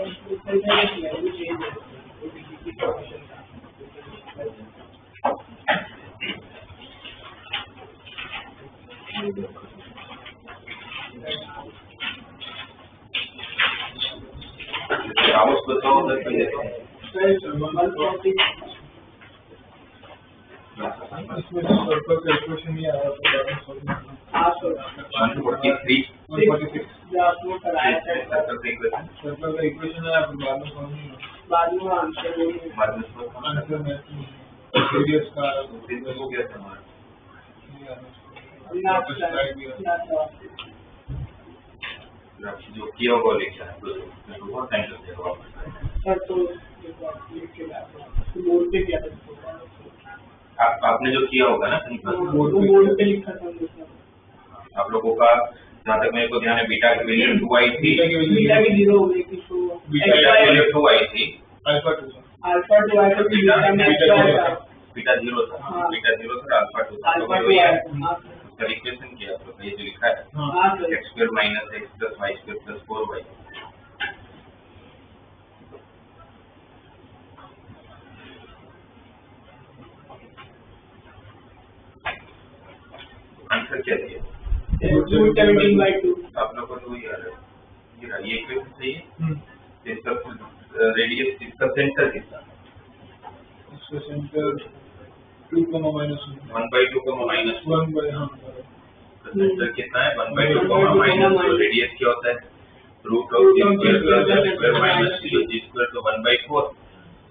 इसमें सर्कल का इक्वेशन नहीं आ रहा तो 143 146 सर्कल का इक्वेशन है बाद में आंसर में रेडियस का हो गया था जो किया होगा लिखा है तो बहुत टाइम लग जाएगा सर। तो बोर्ड पे क्या आपने जो किया होगा ना कहीं पर बोर्ड पे लिखा था आप लोगों का, जहाँ तक मेरे को ध्यान है, बीटा की वैल्यू 2 आई थी, बीटा की 0 हो गई थी, तो बीटा की वैल्यू 2 आई थी, अल्फा 2 आया तो बीटा में आया, बीटा 0 था, बीटा 0 था, अल्फा 2 था, अल्फा 2 आया। उसका इक्वेशन किया तो ये जो लिखा है x square minus x plus y square plus 4y। Answer क्या दिया? 217/2। आप लोगों को वही आ रहा है, ये इक्वेशन चाहिए। इसका रेडियस, इसका सेंटर कितना? इसका सेंटर 2, -1 1/2, -1 सेंटर कितना है? 1/2, रेडियस क्या होता है? Root of g square plus f square minus c, g square तो 1/4,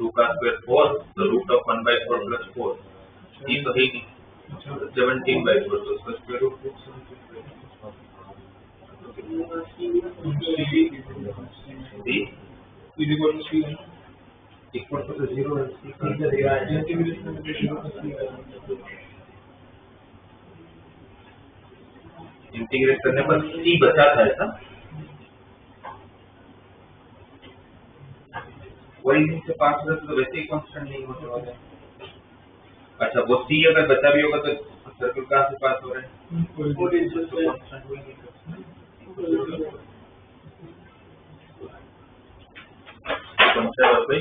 2 का स्क्वायर 4, तो रूट ऑफ 1/4 प्लस 4, ये तो है ही नहीं, 17/4, तो उसका स्क्वायर रूट इक्वल टू 0 है। इंटीग्रेट करने पर c बचा था ऐसा, वही से पास हो तो वैसे ही कांस्टेंट नहीं होने वाला। अच्छा, वो c अगर बचा भी होगा तो सर्कल कहाँ से पास हो रहा है? कौन सा और भाई?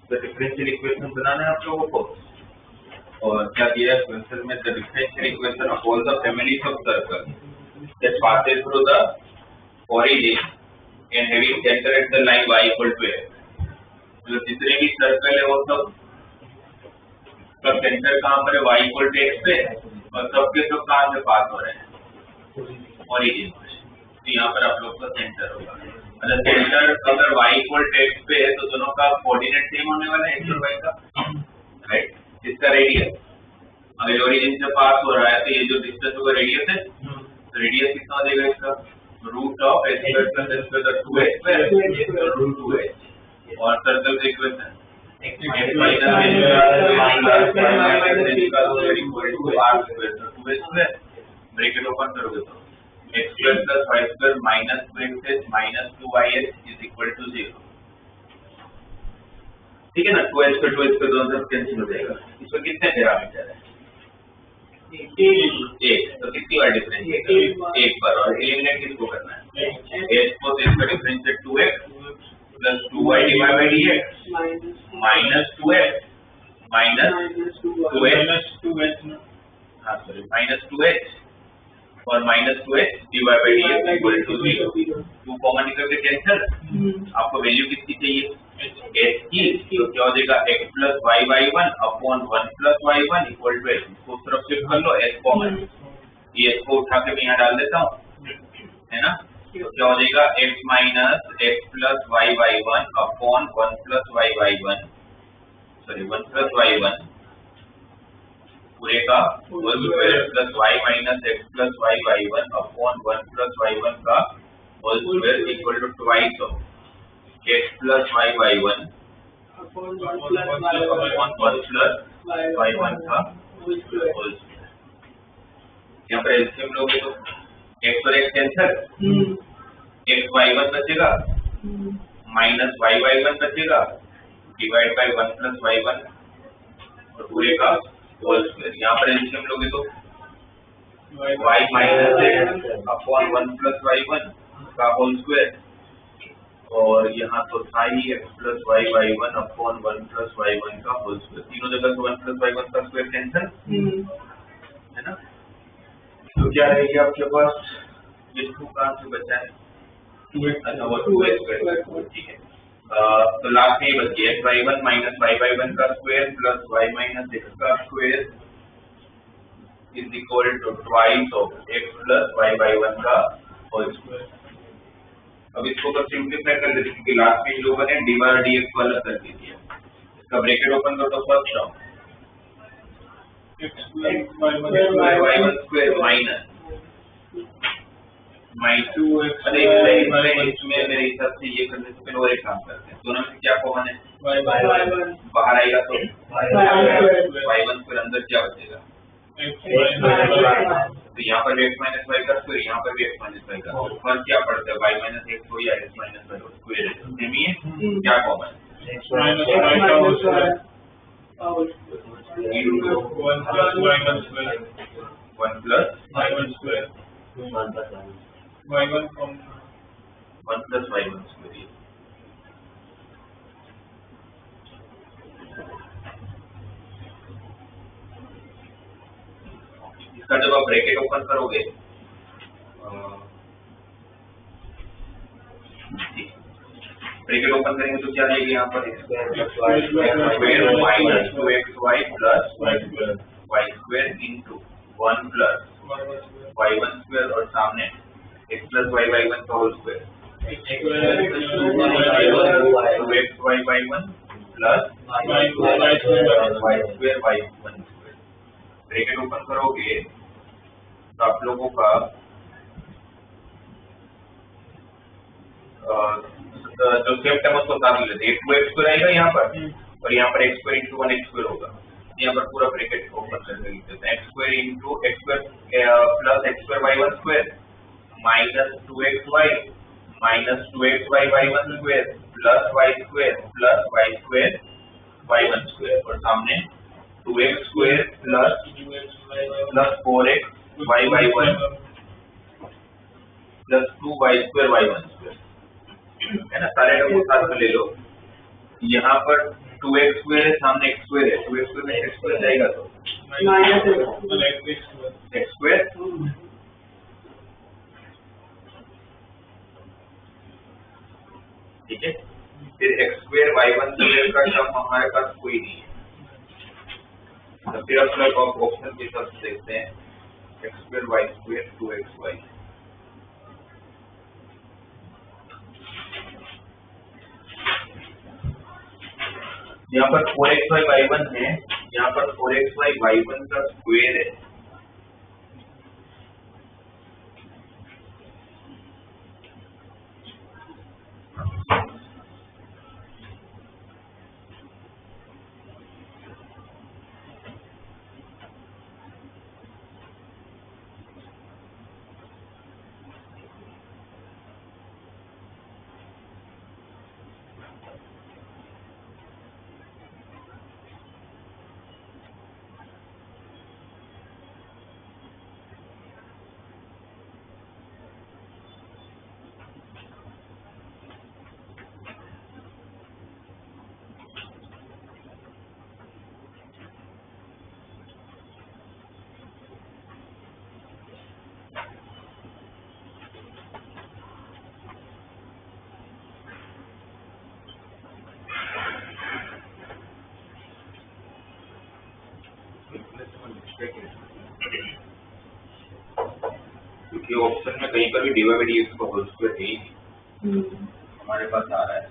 तो डिफरेंशियल इक्वेशन बनाना है आप लोगों को, और क्या दिया है क्वेश्चन में? The differential equation of all the families of circle that passes through the origin and having center at the line y equal to x। जो जितने भी सर्कल है वो सब का सेंटर कहाँ पर है? y equal to x पे, और सबके सब कहाँ से पास हो रहे हैं? ओरिजिन पे। तो यहाँ पर आप लोग का सेंटर होगा, मतलब सेंटर अगर y equal to x पे है तो दोनों का कोऑर्डिनेट सेम होने वाला है, x और y का, राइट? इसका रेडियस अगर ओरिजिन से पास हो रहा है तो ये जो डिस्टेंस होगा रेडियस है, तो रेडियस कितना हो जाएगा इसका? Root of h square plus h square 2h square root 2h। और सर्कल का equation x minus bracket open करोगे तो x square plus y square minus 2x minus 2y is equal to 0। ठीक है ना? 2h पे 2h पे दोनों तरफ कैंसिल हो जाएगा। इसमें कितने पैरामीटर है? एक। तो कितनी बार डिफरेंशिएट? एक बार। और एलिमिनेट किसको करना है? h को, तो इसका differentiate 2x plus 2y divide by dx minus 2x minus 2h, हाँ सॉरी, माइनस 2h और minus 2h divide by dx equal to 0। 2 common निकल के कैंसिल। आपको वैल्यू कितनी चाहिए? h की। तो क्या हो जाएगा? x plus y/1 upon 1 plus y1 equal to h। इसको तरफ शिफ्ट कर लो, h कॉमन, ये h को उठा के मैं यहाँ डाल देता हूँ, है ना? तो क्या हो जाएगा? x minus x plus y/1 upon 1 plus y/1, sorry 1 plus y1 पूरे का whole square plus y minus x plus y/1 upon 1 plus y1 का whole square equal to twice of x plus y/1 upon 1 plus y1 का whole square. यहाँ पर LCM लोगे तो x और x cancel, x y1 बचेगा minus y/1 बचेगा divide by 1 plus y1 और पूरे का होल स्क्वायर। यहाँ पर एलसीएम लोगे तो y minus z upon 1 plus y1 का होल स्क्वायर, और यहाँ तो था ही x plus y1 upon 1 plus y1 का होल स्क्वायर। तीनों जगह से 1 प्लस y1 का स्क्वायर कैंसिल है ना। तो क्या रहेगी आपके पास, ये 2 कहाँ से बचा है, 2x स्क्वायर, ठीक है। तो लास्ट में ये बच गया y1 माइनस y1 का square plus y minus x का square is equal to twice of x plus y1 का होल स्क्वायर। अब इसको तो सिंपलीफाई कर देते क्योंकि लास्ट में जो बने dy dx वाला कर दीजिए। इसका ब्रैकेट ओपन करो तो first term y1 square minus 2x, अरे इसमें मेरे हिसाब से ये करने से पहले और एक काम करते हैं, दोनों में क्या कॉमन है, बाहर आएगा तो y1 स्क्वायर, अंदर क्या बचेगा, तो यहाँ पर भी x माइनस y का स्क्वायर, यहाँ पर भी x माइनस y का स्क्वायर, फर्क क्या पड़ता है, y माइनस x हो या x माइनस y स्क्वायर है, सेम ही है, क्या कॉमन है, x माइनस y का whole square into 1 plus y1 square 1 plus y1 square y1 from 1 plus y1 square. इसका जब आप ब्रैकेट ओपन करोगे ब्रैकेट ओपन करेंगे तो क्या देगी यहाँ पर, square minus 2xy plus y square into 1 plus y1 square और सामने x प्लस y1 का whole square, 2xy y1 plus y square y1 square. Bracket open करोगे तो आप लोगों का जो सेम टर्म उसको सामने लेते हैं, 2x स्क्वायर आएगा यहाँ पर और यहाँ पर x square into 1 x square होगा, यहाँ पर पूरा ब्रैकेट ओपन करके लिख देते हैं, x square into x square plus x square y1 square minus 2xy minus 2xy y1 square plus y square y1 square और सामने 2x square plus 4x y1 plus 2y square y1 square है ना। सारे को साथ में ले लो, यहाँ पर 2x स्क्वायर है, सामने x स्क्वायर है, 2x स्क्वायर में x स्क्वायर जाएगा तो x स्क्वायर, ठीक है। फिर x स्क्वायर y1 स्क्वायर का टर्म हमारे पास कोई नहीं है, तो फिर अपने ऑप्शन के हिसाब से देखते हैं, x square y square 2xy, यहाँ पर 4xy y1 है, यहाँ पर 4xy y1 का स्क्वायर है, क्योंकि ऑप्शन में कहीं पर भी dy by dx का होल स्क्वायर है ही हमारे पास आ रहा है।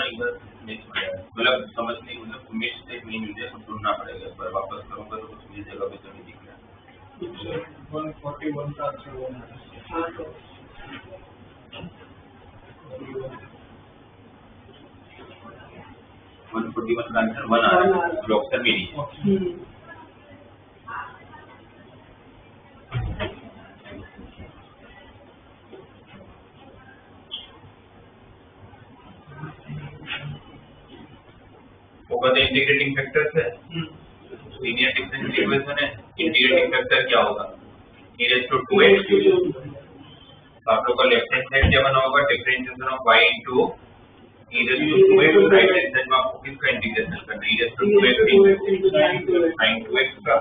एक बार मिस हो जाए, मतलब समझ नहीं, मतलब मिस्टेक नहीं मिल जाए तो ढूंढना पड़ेगा, एक बार वापस करूँगा तो कुछ मिल जाएगा, भी तो नहीं दिख रहा। 141 का आंसर वो है। हाँ तो 141 का आंसर 1 आ रहा है, जो ऑप्शन में नहीं है। वो कहते हैं इंटीग्रेटिंग फैक्टर्स है, लीनियर डिफरेंशियल इक्वेशन है, इंटीग्रेटिंग फैक्टर क्या होगा, e raised to 2x। तो आप लोग का लेफ्ट हैंड साइड क्या बना होगा, differentiation of y into e raised to 2x, right hand side में आपको किसका इंटीग्रेशन करना है, e raised to 2x into sin 2x का।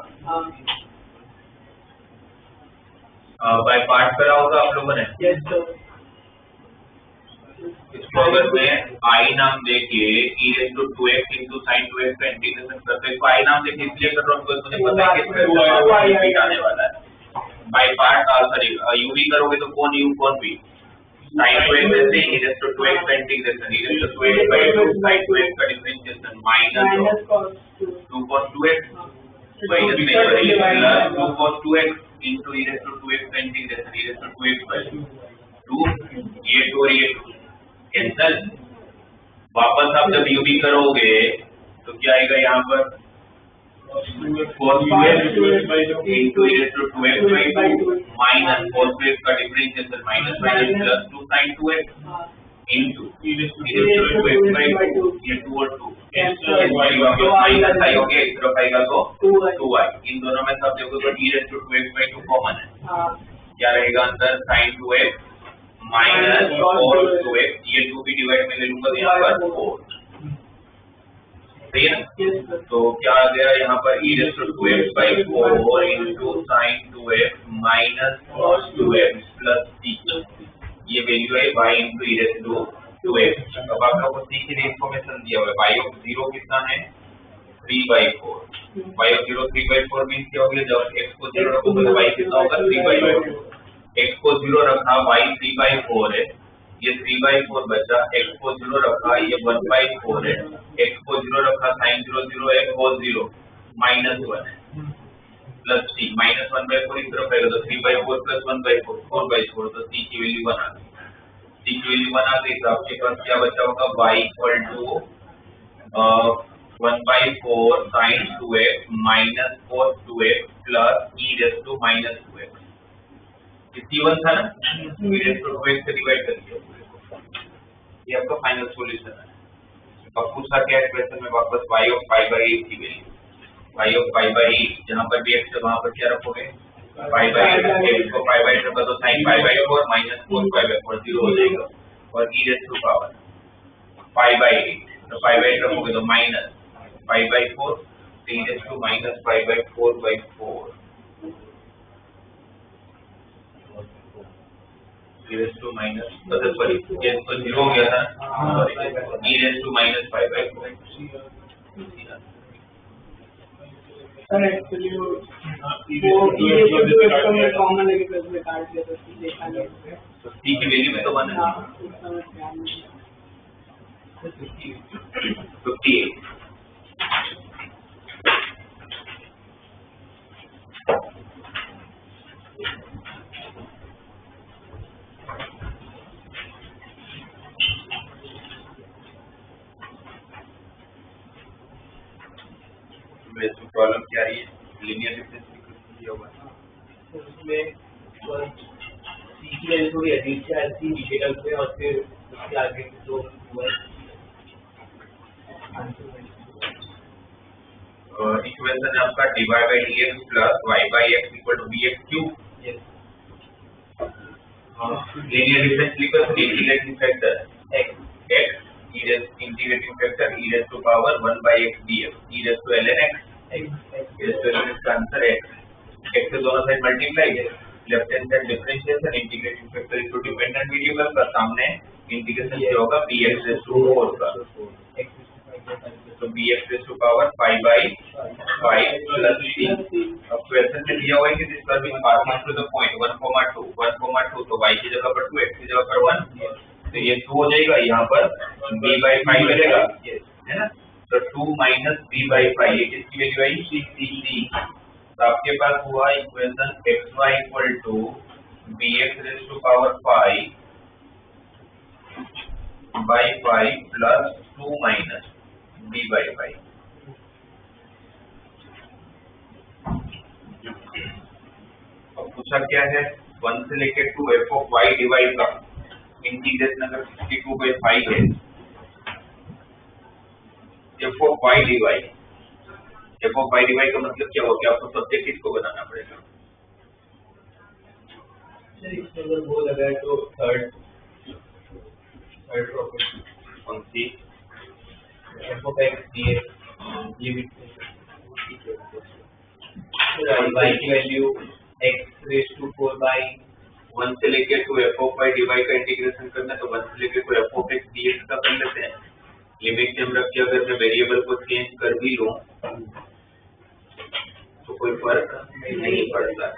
बाय पार्ट करा होगा आप लोगों ने, इसको अगर मैं i नाम देके e raised to 2x into sin 2x का इंटीग्रेशन करते हैं, तो i नाम देके इसलिए कर रहा हूँ क्योंकि मुझे पता है कि इसका रिपीट आने वाला है। बाय पार्ट सॉरी u भी करोगे तो कौन u कौन v, sin 2x से e raised to 2x का integration, e raised to 2x by 2 sin 2x का डिफरेंशिएशन माइनस 2 cos 2x, तो इधर नहीं बनेगा plus 2 cos 2x into e raised to 2x का integration, e raised to 2x by 2, ये 2 और ये 2 कैंसल। वापस आप जब u भी करोगे तो क्या आएगा यहाँ पर, cos 2x into e raised to 2x by 2 minus cos 2x का differentiation minus minus plus 2 sin 2x into e raised to 2x by 2, ये 2 और 2 कैंसल, माइनस आई हो गया, इस तरफ आएगा तो 2y, इन दोनों में सब देखो तो e raised to 2x by 2 common है, क्या रहेगा अंदर sin 2x minus cos 2x, ये 2 भी डिवाइड में ले लूंगा तो यहाँ पर 4, सही है ना। तो क्या आ गया यहाँ पर e raised to 2x by 4 into sin 2x minus cos 2x plus c, ये वैल्यू है y into e raised to 2x। अब आप लोगों को c की इन्फॉर्मेशन दिया हुआ है, y of 0 कितना है 3/4, y of 0 3/4 मींस क्या हो गया, जब x को 0 रखोगे तो y कितना होगा 3/4, x को 0 रखा y 3/4 है, ये 3/4 बचा, x को 0 रखा ये 1/4 है, x को 0 रखा sin 0 0 है, cos 0 -1 है, प्लस c -1/4 इस तरफ आएगा तो 3/4 प्लस 1/4 4/4, तो c की वैल्यू 1 आ गई, c की वैल्यू 1 आ गई तो आपके पास क्या बचा होगा, y equal to 1/4 sin 2x minus cos 2x plus e raised to -2x, C1 था ना, e raised to 2x से डिवाइड कर दिया, ये आपका फाइनल सॉल्यूशन है। अब पूछा क्या है क्वेश्चन में, वापस y of 5/8 की वैल्यू, y of 5/8 जहाँ पर भी x है वहाँ पर क्या रखोगे 5/8, x को 5/8 रखा तो sin 5/4 माइनस cos 5/4 0 हो जाएगा, और e raised to पावर 5/8, तो 5/8 रखोगे तो minus 5/4, e raised to minus 5/4/4, e raised to minus, sorry ये तो 0 हो गया था, sorry e raised to minus 5/4। Sir actually वो ये तो मैं कॉमन है कि उसमें काट दिया तो c देखा नहीं, तो c की वैल्यू में तो 1 है, 58। प्रॉब्लम क्या रही है, लीनियर डिफरेंशियल दिया हुआ है, उसमें c की वैल्यू थोड़ी अधिक है, c नीचे पे और फिर उसके आगे जो हुआ इक्वेशन है आपका dy by dx plus y by x equal to bx cube, linear differential equation integrating factor x integrating factor e raised to power 1 by x dx, e raised to ln x, e raised to ln x का answer x से दोनों side multiply है, left hand side differentiation integrating factor into dependent variable का, सामने integration क्या होगा bx raised to 4 का, तो bx raised to power 5/5 plus c। अब क्वेश्चन में दिया हुआ है कि this curve is passing through the point 1,2 तो y की जगह पर 2 x की जगह पर 1, तो ये 2 हो जाएगा, यहाँ पर b by 5 मिलेगा, है ना? तो 2 minus b by 5 ये किसकी वैल्यू आई? c। तो आपके पास हुआ equation xy equal to bx raised to power 5 by 5 plus 2 minus b by 5। अब पूछा क्या है? 1 से लेके 2 f of y dy का इंटीग्रेशन अगर 62 by 5 है, f of y dy का मतलब क्या हुआ कि आपको सब्जेक्ट किसको बनाना पड़ेगा? इसमें अगर वो लगा है तो थर्ड प्रॉपर्टी कौन सी? f of x dx ये भी y की value x raised to 4 by 1 से लेके 2 f of y dy का इंटीग्रेशन करना है, तो 1 से लेके 2 f of x dx का कर लेते हैं। लिमिट से हम रख के अगर मैं वेरिएबल को चेंज कर भी लूं तो कोई फर्क नहीं पड़ता।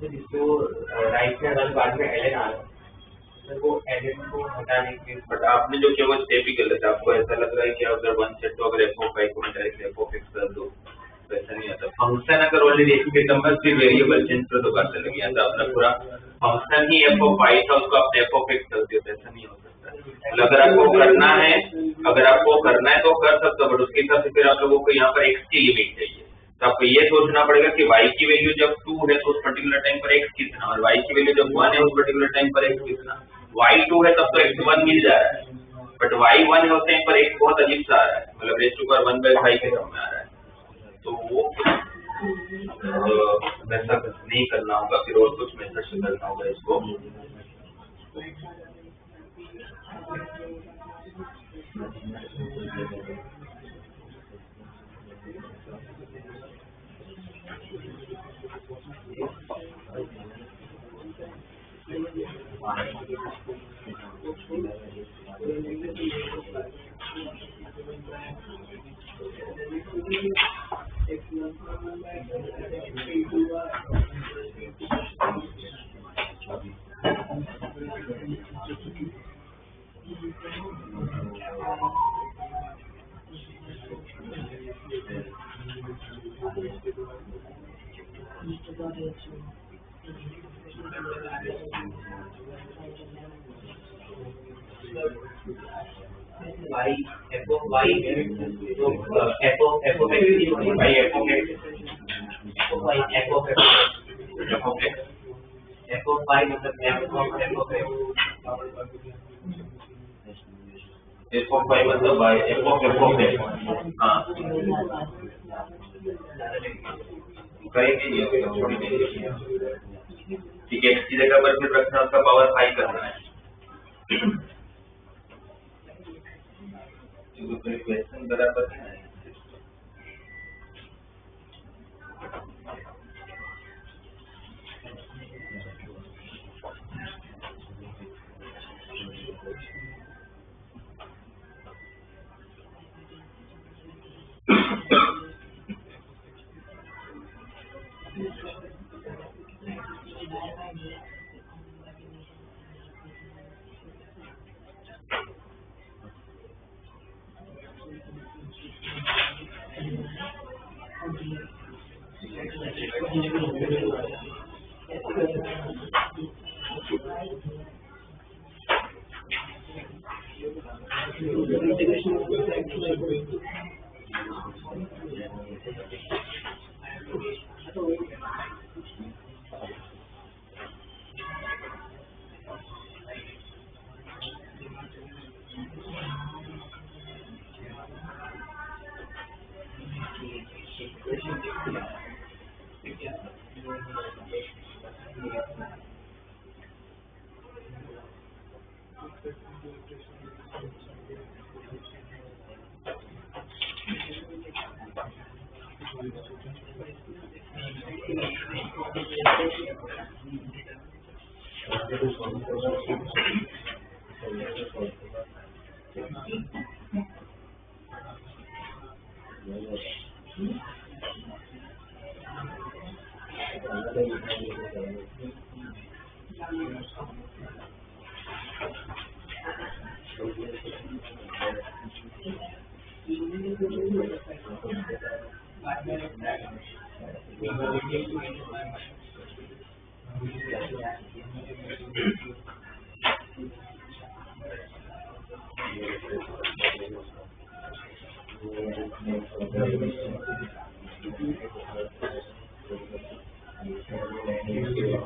जिसको राइट में अगर बाद में एलएन आ रहा है वो एलएन को हटाने के बट आपने जो किया वो स्टेप ही गलत है। आपको ऐसा लग रहा है कि अगर वन सेट तो अगर एफ ऑफ वाई को डायरेक्ट एफ ऑफ एक्स कर दो तो ऐसा नहीं आता। फंक्शन अगर ऑलरेडी एक के नंबर फिर वेरिएबल चेंज कर दो करने लगे तो अपना पूरा फंक्शन ही एफ ऑफ वाई था उसको आपने एफ ऑफ एक्स कर दिया तो ऐसा नहीं हो सकता। मतलब अगर आपको करना है तो कर सकते हो बट उसके हिसाब से फिर आप लोगों को यहाँ पर एक्स की लिमिट चाहिए। तो आपको ये सोचना पड़ेगा कि y की वैल्यू जब 2 है तो उस पर्टिकुलर टाइम पर x कितना और y की वैल्यू जब 1 है उस पर्टिकुलर टाइम पर x कितना। y 2 है तब तो x 1 मिल जा रहा है बट y 1 है उस टाइम पर x बहुत अजीब सा आ रहा है मतलब रेज़ टू पावर 1/5 के फॉर्म में आ रहा है। तो वो वैसा नहीं करना होगा फिर और कुछ मेथड से करना होगा इसको। y f of y तो f of x y f of x y f of x f of x f of y मतलब f of x f of y मतलब y f of x हाँ करेंगे ये छोड़ी नहीं ठीक है। x की जगह पर फिर रखना उसका पावर 5 करना है। क्वेश्चन बराबर है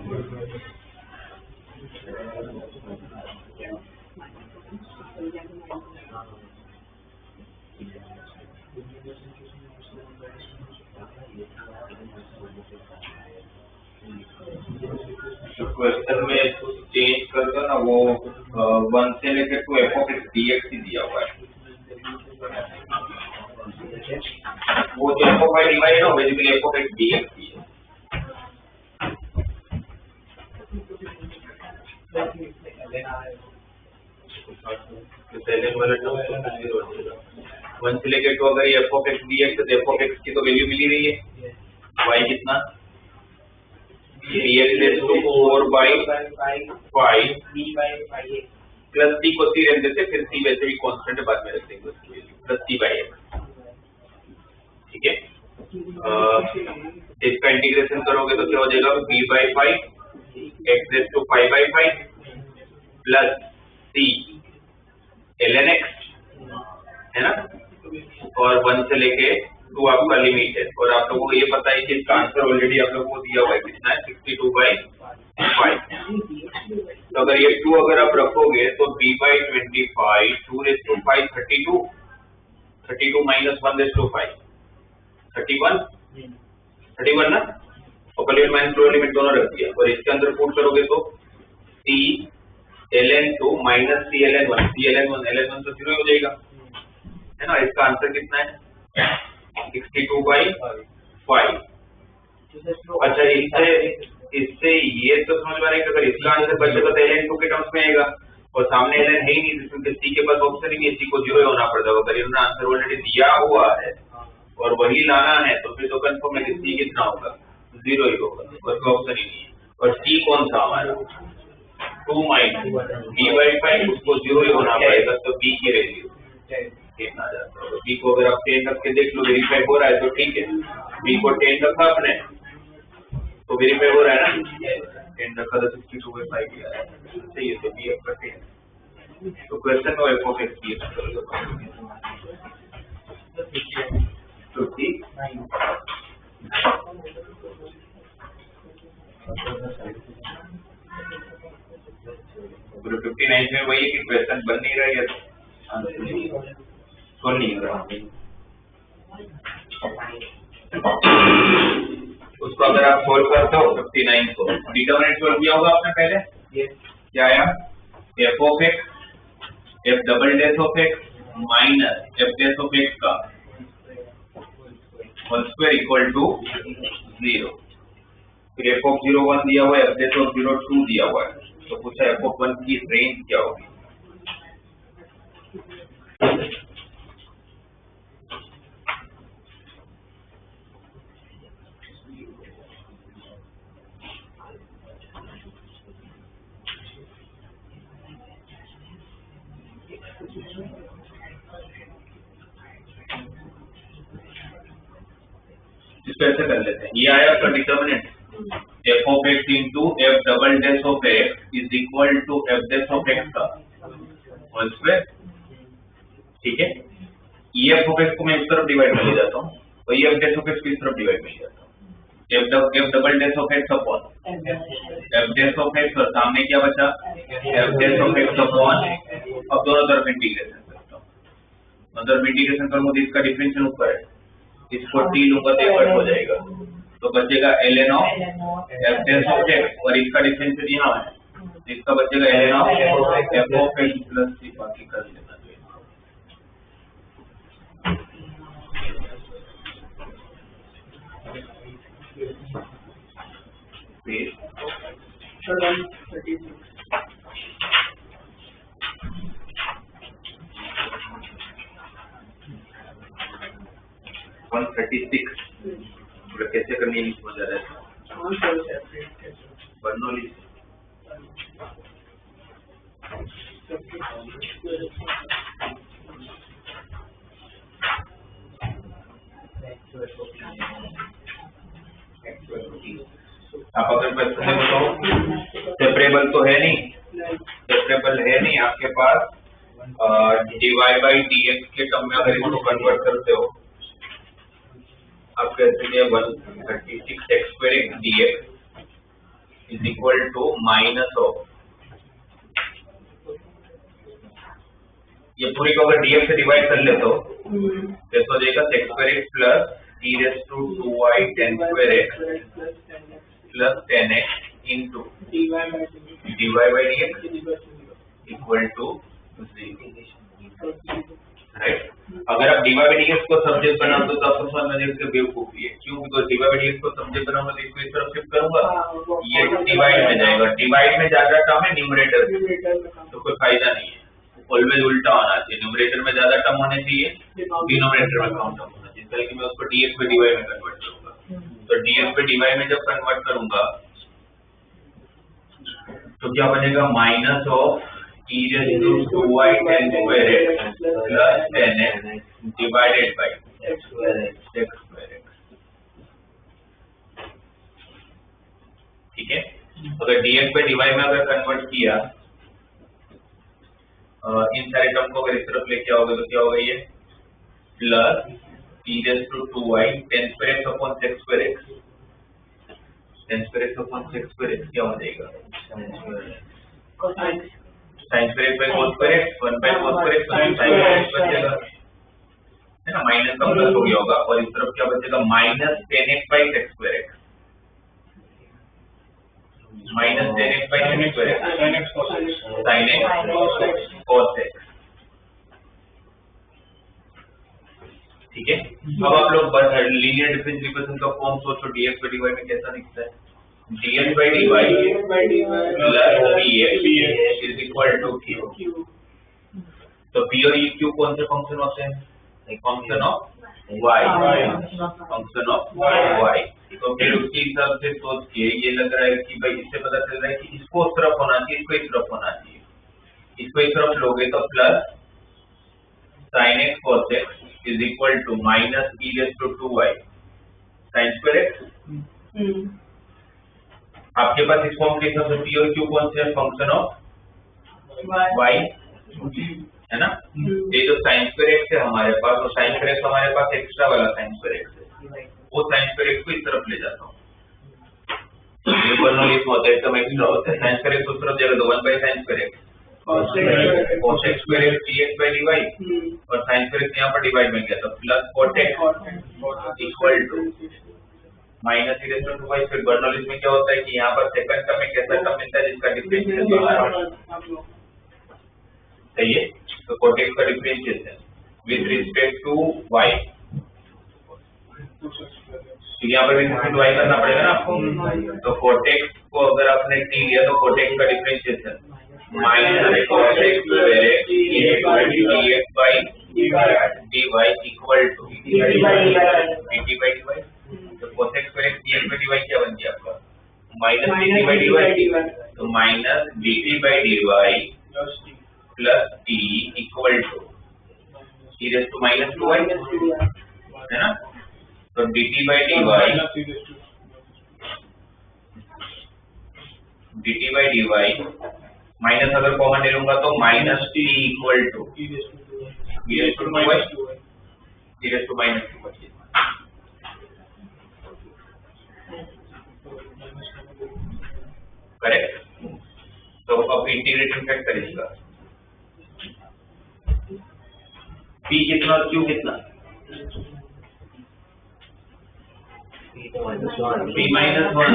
क्वेश्चन में चेंज कर दो ना, वो 1 से लेकर two f of x dx ही दिया हुआ है। वो जो f of y d y है ना, basically f of x dx ही है। वन से लेकर टू अगर एफ ऑफ एक्स dx तो एफ ऑफ एक्स की तो वैल्यू मिल ही रही है, y कितना dx is to 4 by 5 plus c को c रख देते, फिर c वैसे भी कांस्टेंट है, बाद में रख देंगे उसकी value plus c by x। ठीक है, इसका इंटीग्रेशन करोगे तो क्या हो जाएगा, b by 5 x raised to 5 by 5 plus c ln x है ना, और 1 से लेके 2 आपका लिमिट है। और आप लोगों को ये पता है कि इसका आंसर ऑलरेडी आप लोगों को दिया हुआ है, कितना है 62 by 5। तो अगर ये 2 अगर आप रखोगे तो b by 25 2 raised to 5 32 minus 1 raised to 5 31 ना, और लिमिट माइनस लोअर लिमिट दोनों रख दिया, और इसके अंदर पुट करोगे तो c ln 2 minus c ln 1 तो 0 हो जाएगा, है ना। इसका आंसर कितना है 62 by 5। अच्छा, इससे ये तो समझ में आ रहा है कि अगर इसका आंसर बचेगा तो ln 2 के टर्म्स में आएगा, और सामने ln है ही नहीं, क्योंकि c के पास ऑप्शन ही नहीं है, c को 0 होना पड़ता है। अगर इन्होंने आंसर ऑलरेडी दिया हुआ है और वही लाना है तो फिर तो कंफर्म है कि c कितना होगा, 0 ही होगा, उसका ऑप्शन ही नहीं है। और c कौन सा हमारा 2 minus b by 5, उसको 0 ही होना पड़ेगा, तो b की वैल्यू कितना आ जाता है। b को अगर आप 10 रख के देख लो, वेरीफाई हो रहा है तो ठीक है, b को 10 रखा आपने तो वेरीफाई हो रहा है ना, 10 रखा तो 62 by 5 ही आ रहा है, सही है। तो b आपका 10, तो क्वेश्चन में f of x की तो ठीक 59 में वही कि क्वेश्चन बन नहीं रहा है, तो नहीं रहा। उसको अगर आप सोल्व करते हो 59 को, डिटरमिनेंट सोल्व किया होगा आपने पहले, क्या आया f of x f double dash of x minus f dash of x का होल स्क्वायर इक्वल टू 0। फिर f of 0 1 दिया हुआ है, f डैश ऑफ 0 2 दिया हुआ है, तो पूछा f of 1 की रेंज क्या होगी। इसको ऐसे कर लेते हैं, ये आया आपका determinant f of x into f double dash of x is equal to f dash of x का होल स्क्वायर। ठीक है, ये f of x को मैं इस तरफ डिवाइड में ले जाता हूँ, और ये f डैश ऑफ x को इस तरफ डिवाइड में ले जाता हूँ। f double dash of x upon f dash of x, और सामने क्या बचा f dash of x upon, अब दोनों तरफ इंटीग्रेशन करता हूँ, दोनों तरफ इंटीग्रेशन करूंगा तो इसका डिफरेंशियल ऊपर है, इसको t लूंगा तो कट हो जाएगा, तो बचेगा ln of f dash of x, और इसका डिफरेंशियल यहाँ है, इसका बचेगा ln of f of x plus c, बाकी कर लेना चाहिए। 136 कैसे करनी है समझ आ रहा है, बर्नौली आप अगर क्वेश्चन बताओ, सेपरेबल तो है नहीं, सेपरेबल है नहीं आपके पास, dy by dx के टर्म में अगर इसको कन्वर्ट करते हो आप कहते हैं 136 x square dx is equal to minus of, ये पूरी को अगर dx से डिवाइड कर ले तो कैसे हो जाएगा sec square x plus e raised to 2y tan square x plus 10x into dy by dx equal to 0, right. अगर आप dy by dx को सब्जेक्ट बनाओ तो आपको समझ में आएगा बेवकूफी है, क्यों? बिकॉज dy by dx को सब्जेक्ट बनाऊंगा तो इसको इस तरफ शिफ्ट करूंगा, ये डिवाइड में जाएगा, डिवाइड में ज्यादा टर्म है न्यूमरेटर में, तो कोई फायदा नहीं है। ऑलवेज उल्टा होना चाहिए, न्यूमरेटर में ज्यादा टर्म होने चाहिए, डिनोमिनेटर में कम टर्म होना चाहिए। इसलिए कि मैं उसको dx पे dy में कन्वर्ट करूंगा, तो dx पे dy में जब कन्वर्ट करूंगा तो क्या बनेगा? Minus of e raised to 2y tan square x plus 10x divided by x square x, ठीक है। अगर dx पे dy में अगर कन्वर्ट किया, इन सारे टर्म को अगर इस तरफ लेके आओगे तो क्या होगा? ये plus e raised to 2y tan square x upon sec square x, tan square x upon sec square x क्या हो जाएगा? sin square x by cos square x, 1 by cos square x, sin square x बचेगा, है ना, minus का plus हो गया होगा, और इस तरफ क्या बचेगा? Minus 10x by sec square x, minus 10x by sec square x, sin x cos x, ठीक है। अब आप लोग लीनियर डिफरेंशियल इक्वेशन का फॉर्म सोचो, dx by dy में कैसा दिखता है? dx by dy plus px is equal to q, तो p और q कौन से फंक्शन होते हैं? Function of y, function of y। तो फिर उसके हिसाब से सोच के ये लग रहा है कि भाई इससे पता चल रहा है कि इसको उस तरफ होना चाहिए, इसको इस तरफ होना चाहिए, इसको इस तरफ लोगे तो plus sin x cos x is equal to minus e raised to 2y sin square x। आपके पास इस फॉर्म के हिसाब से p और q कौन से फंक्शन ऑफ y है ना। ये जो sin square x है हमारे पास, तो sin square x हमारे पास एक्स्ट्रा वाला sin square x है, वो sin square x को इस तरफ ले जाता हूँ, ये बर्नौली होता है, एकदम एक्स्ट्रा होता है। sin square x उस तरफ जाएगा तो 1 by sin square x cos x square x dx by dy, और sin square x यहाँ पर डिवाइड में गया तो plus cot x equal to minus e raised to 2y। फिर बर्नौली में क्या होता है कि यहाँ पर सेकंड टर्म में कैसा टर्म मिलता है जिसका डिफरेंशियल सही है, तो cot x का differentiation with respect to y, तो यहाँ पर भी y करना पड़ेगा ना आपको, तो cot x को अगर आपने t लिया तो cot x का differentiation minus cos x square x dx by dy equal to dt by dy, तो cos x square x dx by dy क्या बन गया आपका? माइनस dt by dy, तो minus dt by dy plus t equal to e raised to minus 2y है ना, तो dt by dy minus अगर कॉमन ले लूंगा तो minus t equal to e raised to 2y e raised to minus 2y, correct. तो अब integrating factor इसका p कितना और q कितना? p minus 1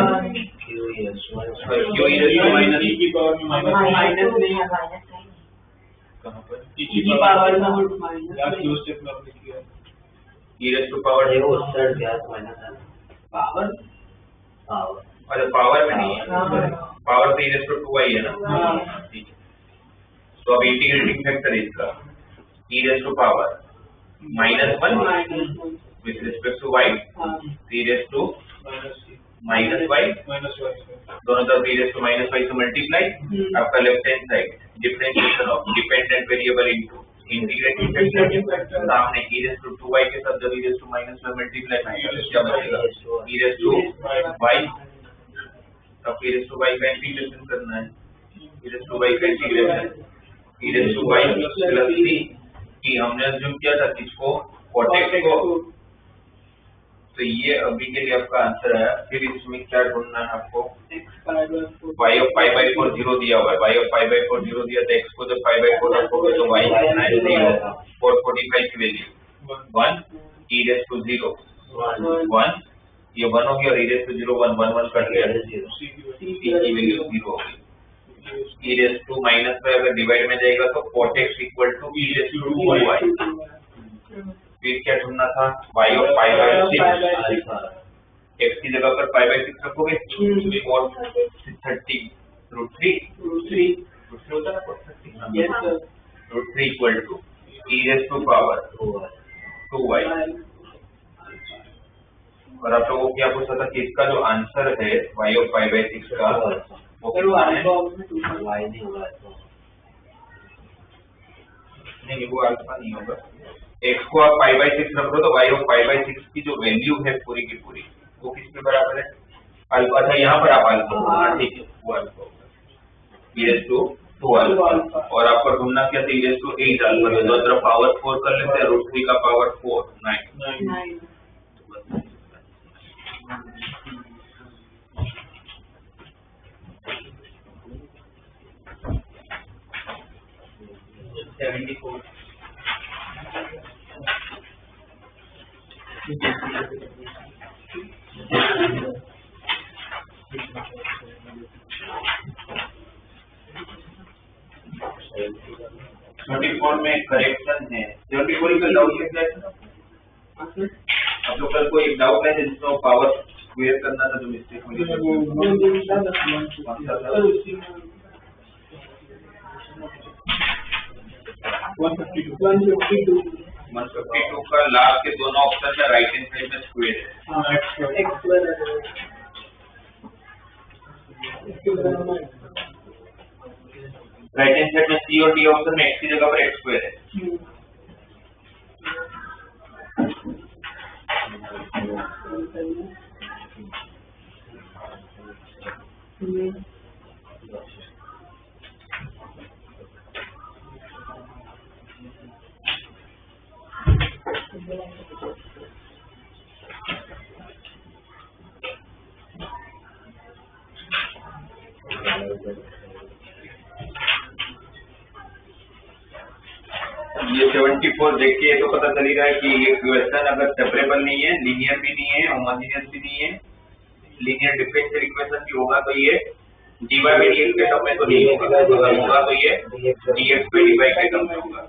q is minus e की पावर माइनस नहीं है, कहां पर e की पावर माइनस या q स्टेप में आपने किया e raised to पावर है वो सर क्या माइनस है पावर अरे पावर में नहीं है, पावर तो e raised to 2y है ना, ठीक है। तो अब इंटीग्रेटिंग फैक्टर इसका e raised to power minus 1 with respect to y, e raised to minus y, दोनों तरफ e raised to minus y से मल्टीप्लाई, आपका left hand side differentiation of dependent variable into integrating factor, सामने e raised to 2y के साथ जब e raised to minus में multiply क्या बचेगा? e raised to y, अब e raised to y का इंटीग्रेशन करना है, e raised to y का integration e raised to y plus c कि हमने अज्यूम किया था किसको? cot x को, तो ये अभी के लिए आपका आंसर है। फिर इसमें क्या ढूंढना है आपको? y ऑफ पाई बाई 4 0 दिया हुआ है, y ऑफ पाई बाई 4 0 दिया, तो x को जब पाई बाई 4 रखोगे तो y कितना है? 0 और 45 की वैल्यू 1 e रेज़ टू 0 1, ये 1 हो गया और e रेज़ टू 0 1 1 1 कट गया, c की वैल्यू 0 होगी। e रेज़ टू माइनस में अगर डिवाइड में जाएगा तो cot x equal to e raise to 2y। फिर क्या ढूंढना था? y of pi by 6, x की जगह पर पाई बाई 6 रखोगे और 30 रूट 3 होता है ना, root 3 equal to e raise to power 2y। और आप लोगों को क्या पूछा था कि इसका जो आंसर है y ऑफ पाई बाई 6 का वो कितना है? नहीं, वो अल्फा नहीं होगा। x को आप पाई बाई 6 रख दो तो y ऑफ पाई बाई 6 की जो वैल्यू है पूरी की पूरी वो किसके बराबर है? अल्फा था, यहाँ पर आप अल्फा, ठीक है, वो अल्फा होगा e रेज़ टू 2 अल्फा। और आपको ढूंढना क्या था? e रेज़ टू 8 अल्फा, तो दोनों तरफ पावर 4 कर लेते हैं, रूट 3 का पावर 4 9। 74 34 में करेक्शन है। 74 का डाउट है क्या? आप लोग कल कोई डाउट है जिसमें पावर स्क्वायर करना था, जो मिस्टेक हुई? 152 का लास्ट के दोनों ऑप्शन में राइट हैंड साइड में स्क्वायर है। राइट हैंड साइड में सी और डी ऑप्शन में x की जगह पर x स्क्वायर है। ये 74 देख के तो पता चल ही रहा है कि ये क्वेश्चन अगर सेपरेबल नहीं है, लीनियर भी नहीं है, होमोजेनियस भी नहीं है, लीनियर डिफरेंशियल इक्वेशन भी होगा तो ये dy बाई dx के टर्म में तो नहीं होगा, अगर होगा तो ये dx बाई dy के टर्म में होगा।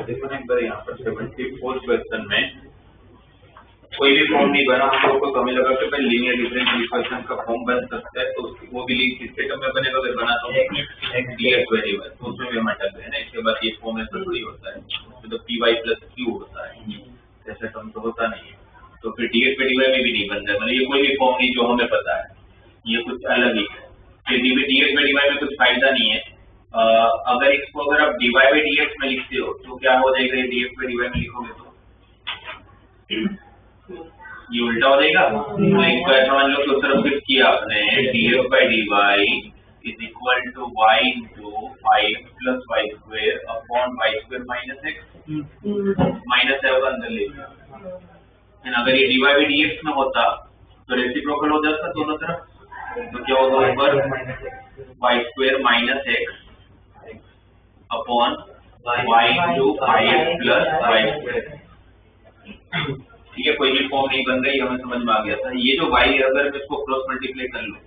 देखो एक बार यहाँ पर 74 क्वेश्चन में कोई भी फॉर्म नहीं बना, हम लोग को कमी लगा कि भाई लीनियर डिफरेंशियल इक्वेशन का फॉर्म बन सकता है, तो वो भी किसके टर्म में बनेगा, अगर बना तो dx वेरिएबल, तो उसमें भी हम अटक गए ना। इसके बाद ये फॉर्म ऐसा थोड़ी होता है, तो py प्लस q होता है, ऐसा टर्म तो होता नहीं है। तो फिर dx वेरिएबल में भी नहीं बन रहा है, मतलब ये कोई भी फॉर्म नहीं जो हमें पता है, ये कुछ अलग ही है। dx वेरिएबल में कुछ फायदा नहीं है। अगर इसको अगर आप dy बाई dx में लिखते हो तो क्या हो जाएगा, ये dx बाई dy में लिखोगे तो ये उल्टा हो जाएगा। तो एक बार मान लो कि उस तरफ शिफ्ट किया आपने, df by dy is equal to y into 5 plus y square upon y square minus x, minus है होगा अंदर ले। अगर ये dy बाई dx में होता तो रेसिप्रोकल हो जाता दोनों तरफ, तो क्या होगा ऊपर y square minus x upon y into 5 plus y square. ठीक है, कोई भी फॉर्म नहीं बन रही, हमें समझ में आ गया था। ये जो y है, अगर मैं इसको क्रॉस मल्टीप्लाई कर लूं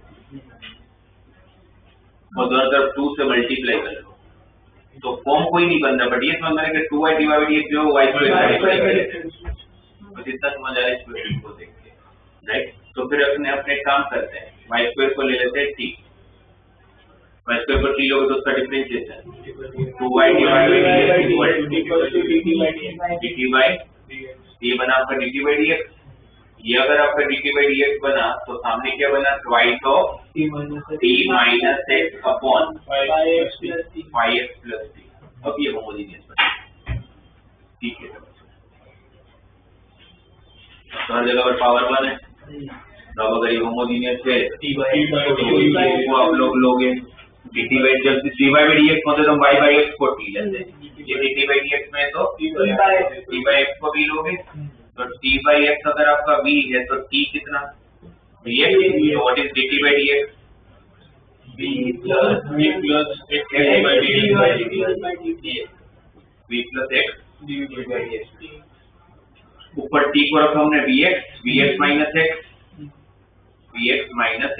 और दोनों तरफ 2 से मल्टीप्लाई कर लो तो फॉर्म कोई नहीं बन रहा, बट ये समझ में कि 2y डिवाइड ये जो y स्क्वायर, बस इतना समझ आ रहा है इस क्वेश्चन को देख के, राइट। तो फिर अपने काम करते हैं, y स्क्वायर को ले लेते हैं t, y स्क्वायर पर t लोगे तो उसका differentiation 2y divide dt by ये बना आपका dt बाई dx। ये अगर आपका dt बाई dx बना तो सामने क्या बना, twice of t minus x upon 5x plus t। अब ये होमोजेनियस बना, ठीक है। तो हर जगह पर पावर 1 है, तो अब अगर ये होमोजेनियस है तो आप लोग लोगे dt by जब dy by dx होते तो y by x को t लेते हैं, ये dt by dx में तो t by x को v लोगे, तो t by x अगर आपका v है तो t कितना dx, तो what is dt by dx, v plus x by dx v plus x dv by dx ऊपर t को रखा हमने vx minus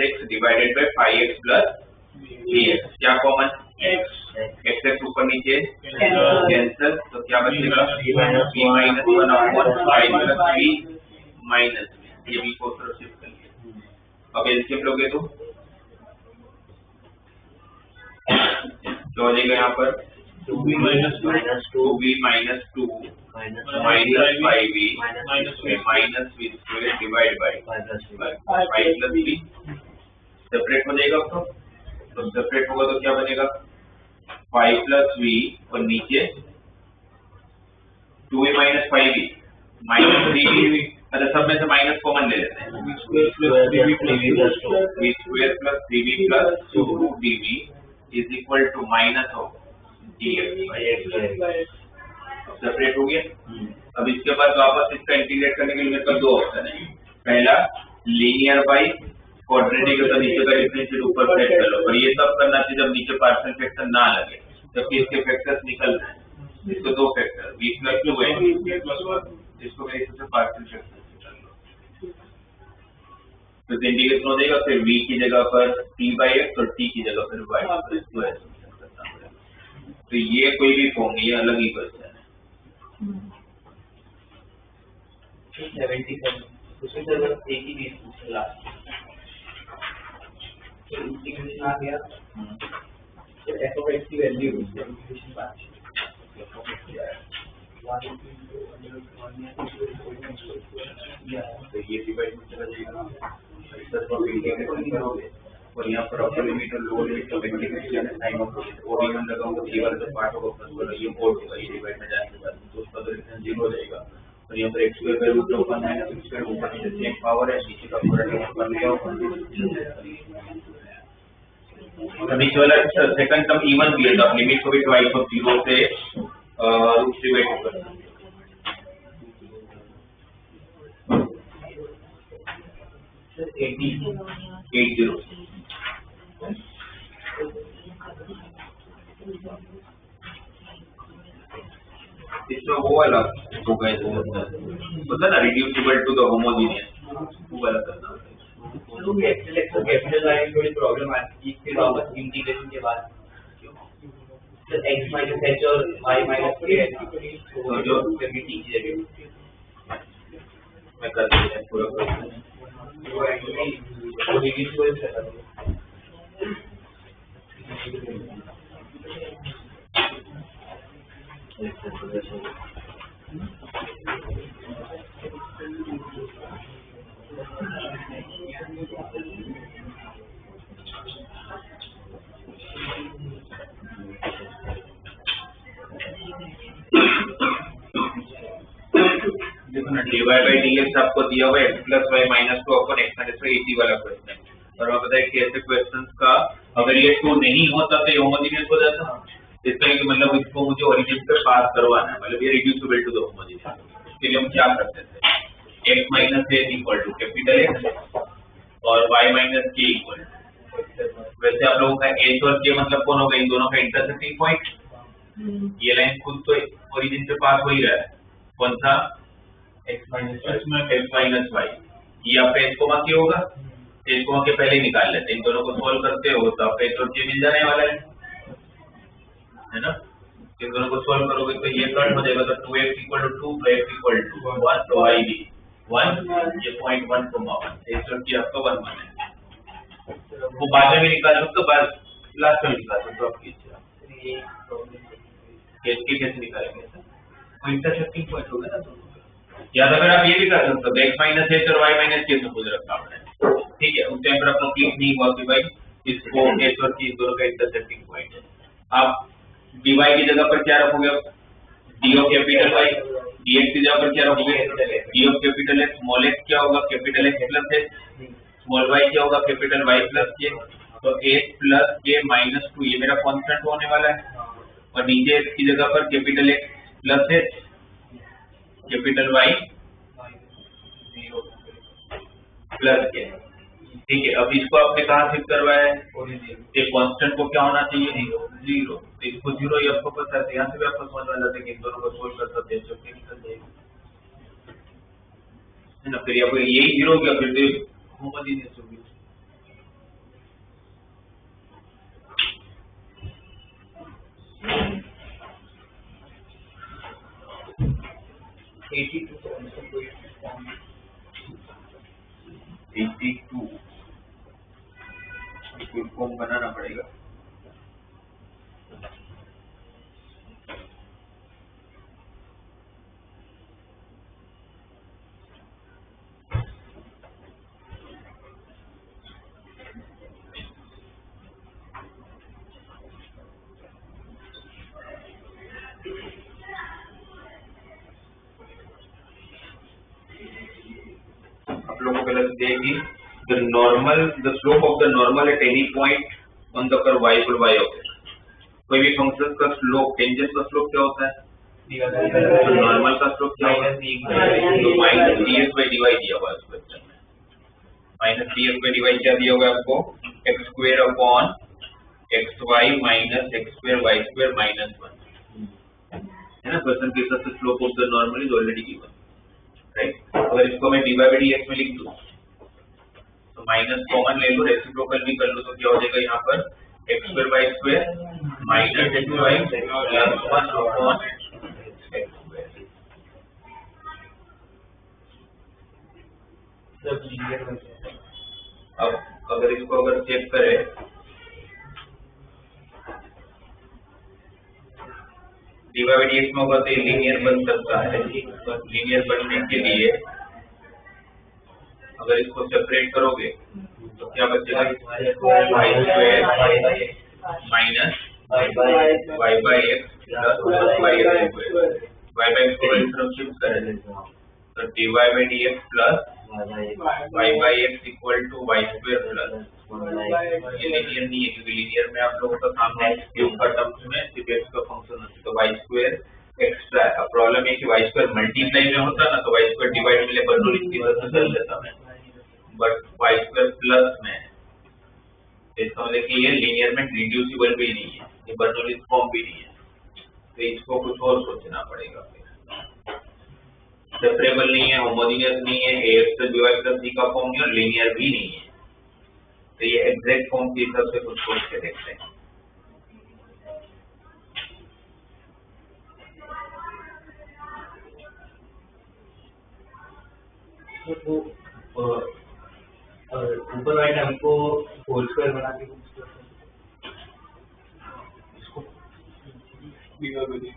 x divided by 5x plus vx, क्या कॉमन x x ऊपर नीचे कैंसिल, तो क्या बचेगा v minus 1 upon 5 plus v minus ये v को तरफ शिफ्ट कर लिया, अब एलसीएम लोगे तो क्या हो जाएगा यहाँ पर 2v minus 2v minus 2 minus 5v minus v square divided by 5 plus v separate हो जाएगा, तो सेपरेट होगा तो क्या बनेगा 5 plus v और नीचे 2v minus 5v minus 3v, अच्छा सब में से माइनस कॉमन ले लेते हैं, v square plus 3v plus 2dv is equal to minus of dx by x separate हो गया। अब इसके बाद वापस इसका इंटीग्रेट करने के लिए मेरे पास दो ऑप्शन है, पहला लीनियर बाई क्वाड्रेटिक का नीचे का डिफरेंशियल ऊपर सेट कर लो, और ये तब करना चाहिए जब नीचे पार्शियल फैक्टर ना लगे, जबकि इसके फैक्टर्स निकल रहे हैं, इसको दो फैक्टर v plus 2 इसको मेरे हिसाब से पार्शियल फैक्टर निकाल लो, तो इंटीग्रेशन हो जाएगा, फिर v की जगह पर t by x और t की जगह पर y तो ये कोई भी फॉर्म नहीं है, अलग ही क्वेश्चन है। 77 उसमें सर बस एक ही चीज लास्ट तो इंटीग्रेशन आ गया, तो f of x की वैल्यू इंटीग्रेशन बात तो ये डिवाइड में चला जाएगा, इधर पर इंटीग्रेशन करोगे और यहाँ पर अपर लिमिट और लोअर लिमिट का इंटीग्रेशन साइन ऑफ और इवन लगाऊंगा, ये वाला जो पार्ट होगा प्लस वाला ये बोर्ड होगा, ये डिवाइड में जाने के बाद तो उसका तो रिलेशन 0 हो जाएगा, और यहाँ पर x square by root of 1 minus x square ऊपर नीचे सेम पावर है, नीचे का पूरा डिवाइड कर लिया और नीचे वाला सेकंड टर्म इवन भी है, तो लिमिट को भी ट्वाइस ऑफ 0 से रूट डिवाइड कर सर 80 इसमें वो वाला होगा, होता ना रिड्यूसिबल टू द होमोजेनियस, वो वाला करना होगा। तो ये एक्सेल एक्सेल कैपिटल लाइन थोड़ी प्रॉब्लम आती है फिर वापस इंटीग्रेशन के बाद सर x minus h और y minus k तो जो फिर भी ठीक जगह मैं कर दिया पूरा क्वेश्चन, वो एक्चुअली वो रिड्यूसिबल है dy by dx आपको दिया हुआ x plus y minus 2 upon x minus 3 80 वाला क्वेश्चन, और हमें पता है कि ऐसे क्वेश्चंस का अगर ये 2 नहीं होता तो ये होमोजेनियस हो जाता, इसका कि मतलब इसको मुझे ओरिजिन पे पास करवाना है, मतलब ये रिड्यूसिबल टू द होमोजेनियस, इसके लिए हम क्या करते थे x minus a equal to capital X और y minus k equal to, वैसे आप लोगों का h और k मतलब कौन होगा, इन दोनों का इंटरसेक्टिंग पॉइंट, ये लाइन खुद तो ओरिजिन पे पास हो ही रहा है, कौन सा x minus y, ये आपका h कोमा k होगा, h कोमा के पहले ही निकाल लेते हैं, इन दोनों को सॉल्व करते हो तो आपका h और k मिल जाने वाला है ना, इन दोनों को सॉल्व करोगे तो ये कट हो जाएगा, तो 2x इक्वल टू 2 तो x इक्वल टू 1 तो y भी 1, ये 0.1 कोमा 1, h और k आपका 1 है, वो बाद में भी निकाल सकते हो, बाद लास्ट में निकाल सकते हो, आपकी इच्छा, h k कैसे निकालेंगे सर, वो इंटरसेक्टिंग पॉइंट होगा ना, या अगर आप ये भी कर सकते हो x minus h और y minus k से पूछ रखा आपने, ठीक है, उस टाइम पर आपको क्लिक नहीं हुआ कि भाई इसको h और k दोनों का इंटरसेक्टिंग पॉइंट है, आप dy की जगह पर क्या रखोगे, d of capital y, dx की जगह पर क्या रखोगे, d of capital x, small x क्या होगा capital x plus h, small y क्या होगा कैपिटल y प्लस k, तो x प्लस k माइनस 2 ये मेरा कांस्टेंट होने वाला है, और नीचे x की जगह पर capital X plus h capital Y plus k। ठीक है, अब इसको आपने कहाँ शिफ्ट करवाया है, ये कांस्टेंट को क्या होना चाहिए, 0। तो इसको 0 ये आपको पता है, यहाँ से भी आपको समझ में आता है कि इन दोनों को सोल्व कर सकते हैं, चुटकी निकल जाएगी, है ना। फिर आपको यही 0 हो गया, फिर तो होमोजेनियस होगी। फॉर्म बनाना पड़ेगा। आप लोगों को पहले देखिए the slope of the normal at any point on the curve y equal y of x। कोई भी फंक्शन का स्लोप, टेंजेंट का स्लोप क्या होता है, तो नॉर्मल का स्लोप क्या होता है, तो माइनस ds by dy दिया हुआ है इस क्वेश्चन में। माइनस ds by dy क्या दिया हुआ है आपको, x square upon xy minus x square y square minus 1, है ना। क्वेश्चन के हिसाब से slope of the normal is already given, right. अगर इसको मैं dy by dx में लिख दूं तो माइनस कॉमन ले लो, रेसिप्रोकल भी कर लो, तो क्या हो जाएगा यहाँ पर x square y square minus x y प्लस 1 अपॉन x स्क्वायर। अब अगर इसको अगर चेक करें, dy by dx में होगा तो ये लीनियर बन सकता है। लीनियर बनने के लिए अगर इसको सेपरेट करोगे तो क्या बचेगा, y square minus y by x plus y square. y by x को इस तरफ शिफ्ट करें तो dy by dx plus y by x equal to y square plus, ये लीनियर नहीं है क्योंकि लीनियर में आप लोगों का सामने क्यूब का टर्म्स में सिर्फ x का फंक्शन होता है, तो y स्क्वायर एक्स्ट्रा है। अब प्रॉब्लम है कि y स्क्वायर मल्टीप्लाई में होता ना तो y स्क्वायर डिवाइड में बर्नौलीज की वजह से चल देता मैं, बट y स्क्वायर प्लस में है, इसका मतलब कि ये लीनियर में रिड्यूसिबल भी नहीं है, ये बर्नौलीज फॉर्म भी नहीं है, तो इसको कुछ और सोचना पड़ेगा। सेपरेबल नहीं है, होमोजेनियस नहीं है, ax plus by plus c का फॉर्म नहीं और लीनियर भी नहीं है, तो ये एग्जैक्ट फॉर्म के हिसाब से कुछ सोच के देखते हैं। ऊपर वाले हमको होल स्क्वायर बना के इसको dy by dx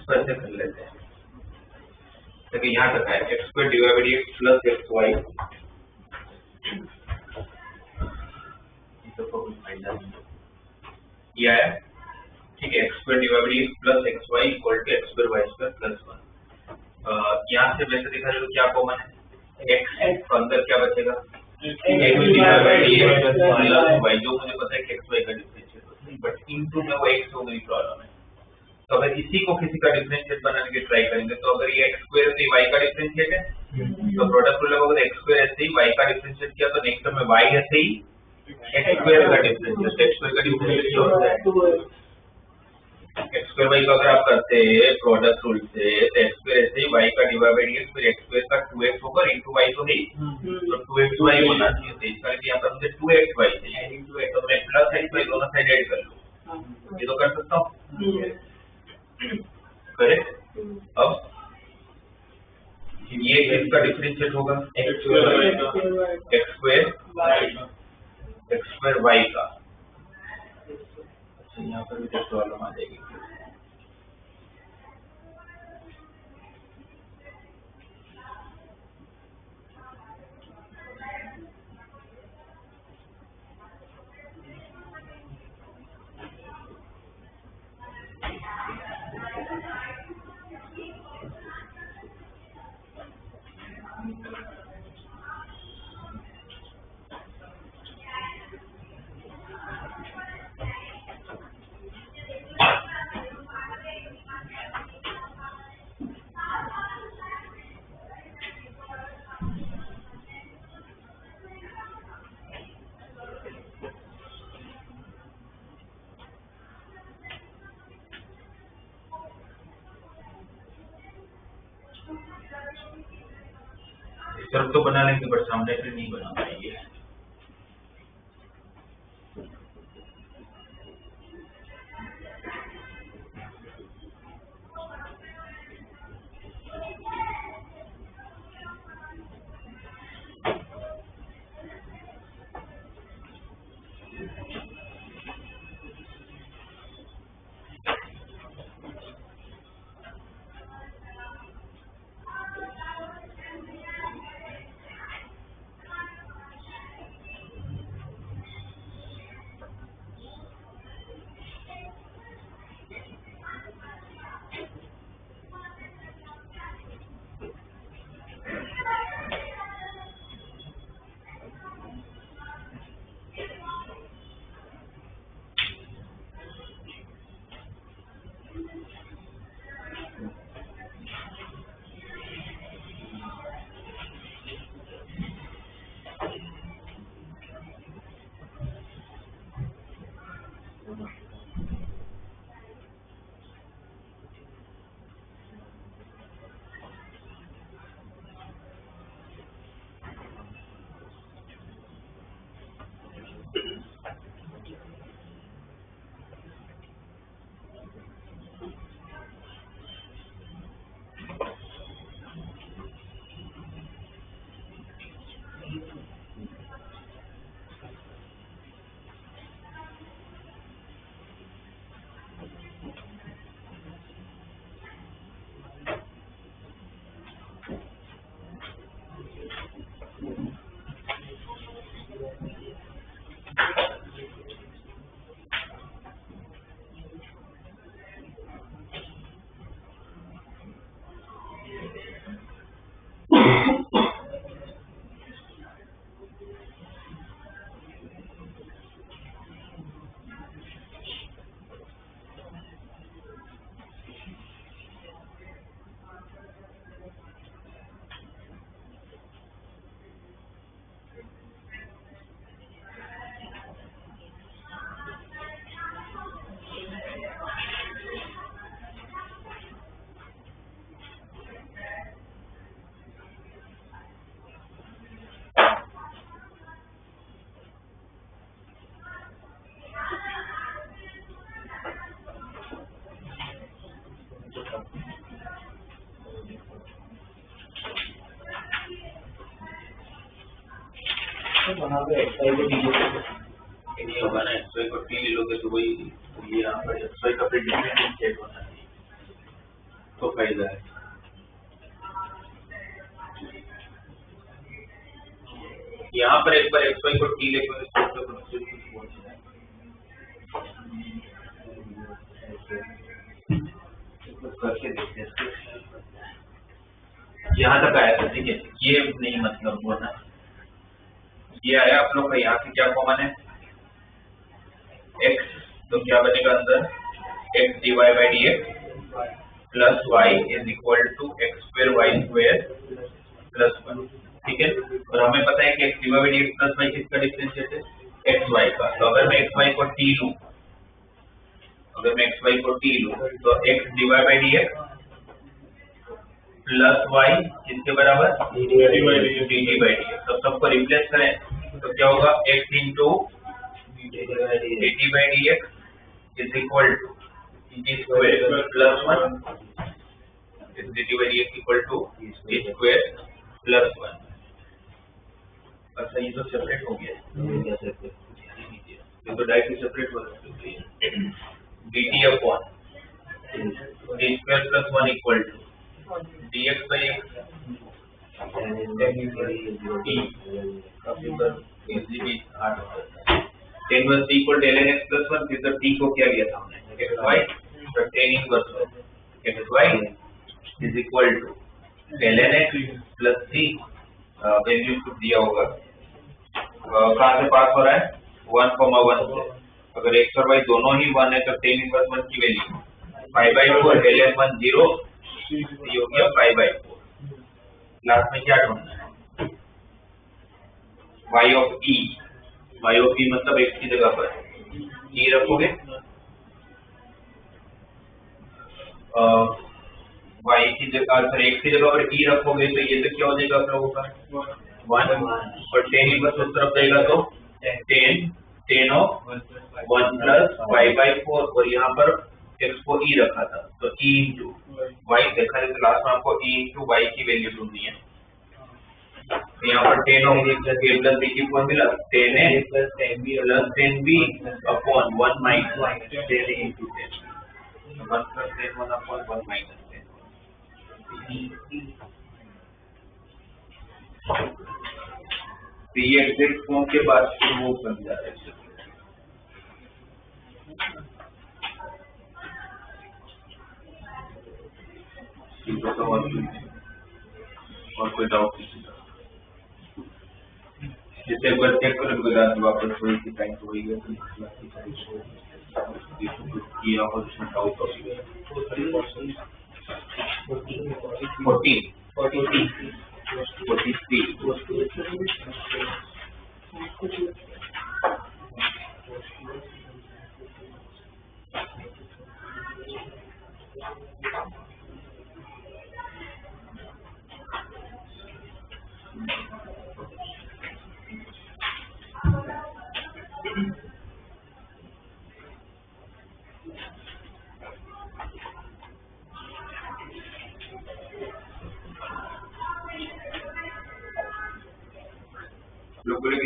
ऐसे कर लेते हैं, देखिए यहाँ तक है x square dy by dx plus xy, ये आया, ठीक है। x square dy by dx plus xy equal to x square y square plus 1। यहाँ से वैसे देखा जाए तो क्या कॉमन है, x अंदर क्या बचेगा, x dy by dx plus y, जो मुझे पता है कि xy का डिफरेंशियल इनटू में वो x हो गई प्रॉब्लम है। तो अगर इसी को किसी का डिफरेंशिएट बनाने की ट्राई करेंगे तो अगर ये x स्क्वायर से y का डिफरेंशिएट है तो प्रोडक्ट रूल लगाओगे x स्क्वायर ऐसे ही y का डिफरेंशिएट किया तो नेक्स्ट टर्म में y ऐसे ही x स्क्वायर का डिफरेंशिएट, x स्क्वायर का डिफरेंशिएट क्या होता है x स्क्वायर y का अगर आप करते हैं प्रोडक्ट रूल से तो x स्क्वायर ऐसे ही y का डिवाइड बाय dx फिर x स्क्वायर का 2x होगा इनटू y तो है तो 2xy होना चाहिए। तो इसका मतलब यहाँ पर मुझे 2xy चाहिए तो मैं प्लस xy दोनों साइड ऐड कर लूँ, ये तो कर सकता हूँ करेक्ट। अब ये किसका डिफरेंशिएट होगा x स्क्वायर y का। यहाँ पर भी प्रॉब्लम आ जाएगी। तरफ तो बना लेंगे बट सामने से नहीं बना पाएंगे। वहाँ पे एक्सवाई को डी ये होगा ना एक्सवाई को टी ले लोगे तो वही ये यहाँ पर एक्सवाई का फिर डिफरेंशिएट होना चाहिए तो फायदा है। यहाँ पर एक बार एक्सवाई को टी लेकर करके देखते हैं। यहाँ तक आया था ठीक है, ये नहीं मतलब हुआ ना, ये आया आप लोग का यहाँ से क्या कॉमन है x तो क्या बनेगा अंदर x dy by dx plus y is equal to x square y square plus 1। ठीक है, और हमें पता है कि x dy by dx plus y किसका डिफरेंशिएट है, एक्स वाई का। तो अगर मैं एक्स वाई को t लूं, अगर मैं एक्स वाई को t लूं तो x dy by dx plus y किसके बराबर, dt by dx। तो सबको रिप्लेस करें तो क्या होगा, x into dt by dx is equal to t square plus 1, dt by dx equal to t square plus 1। अच्छा ये तो सेपरेट हो गया, ये तो डायरेक्टली सेपरेट हो रहा है। dt upon t square plus 1 equal to dx by x tan inverse t equal to ln x plus 1। फिर तो t को क्या लिया था हमने, x y, तो tan inverse x y is equal to ln x plus c, value कुछ दिया होगा, कहाँ से पास हो रहा है 1,1 से। अगर x और y दोनों ही 1 है तो tan इनवर्स 1 की वैल्यू 5/4 ln 1 0, ये हो गया 5/4। लास्ट में क्या ढूंढना है, y of e, y of e मतलब x की जगह पर e रखोगे, y की जगह पर x की जगह पर e रखोगे तो ये तो क्या हो जाएगा आप लोगों का 1, और tan इनवर्स उस तरफ जाएगा तो tan ऑफ 1 प्लस 5/4, और यहाँ पर x को e रखा था तो e इंटू y देखा जाए तो लास्ट में आपको e इंटू y की वैल्यू ढूंढनी है। तो यहाँ पर tan of a plus b की formula tan a plus tan b upon 1 minus tan a into tan 1 plus tan 1 upon 1 minus tan 1। तो ये एग्जैक्ट फॉर्म के बाद फिर वो बन जाता है। और कोई डाउट किसी का, जैसे एक बार चेक करें गुजरात वापस थोड़ी सी टाइम हो गई है किया और उसमें डाउट हो गया 43।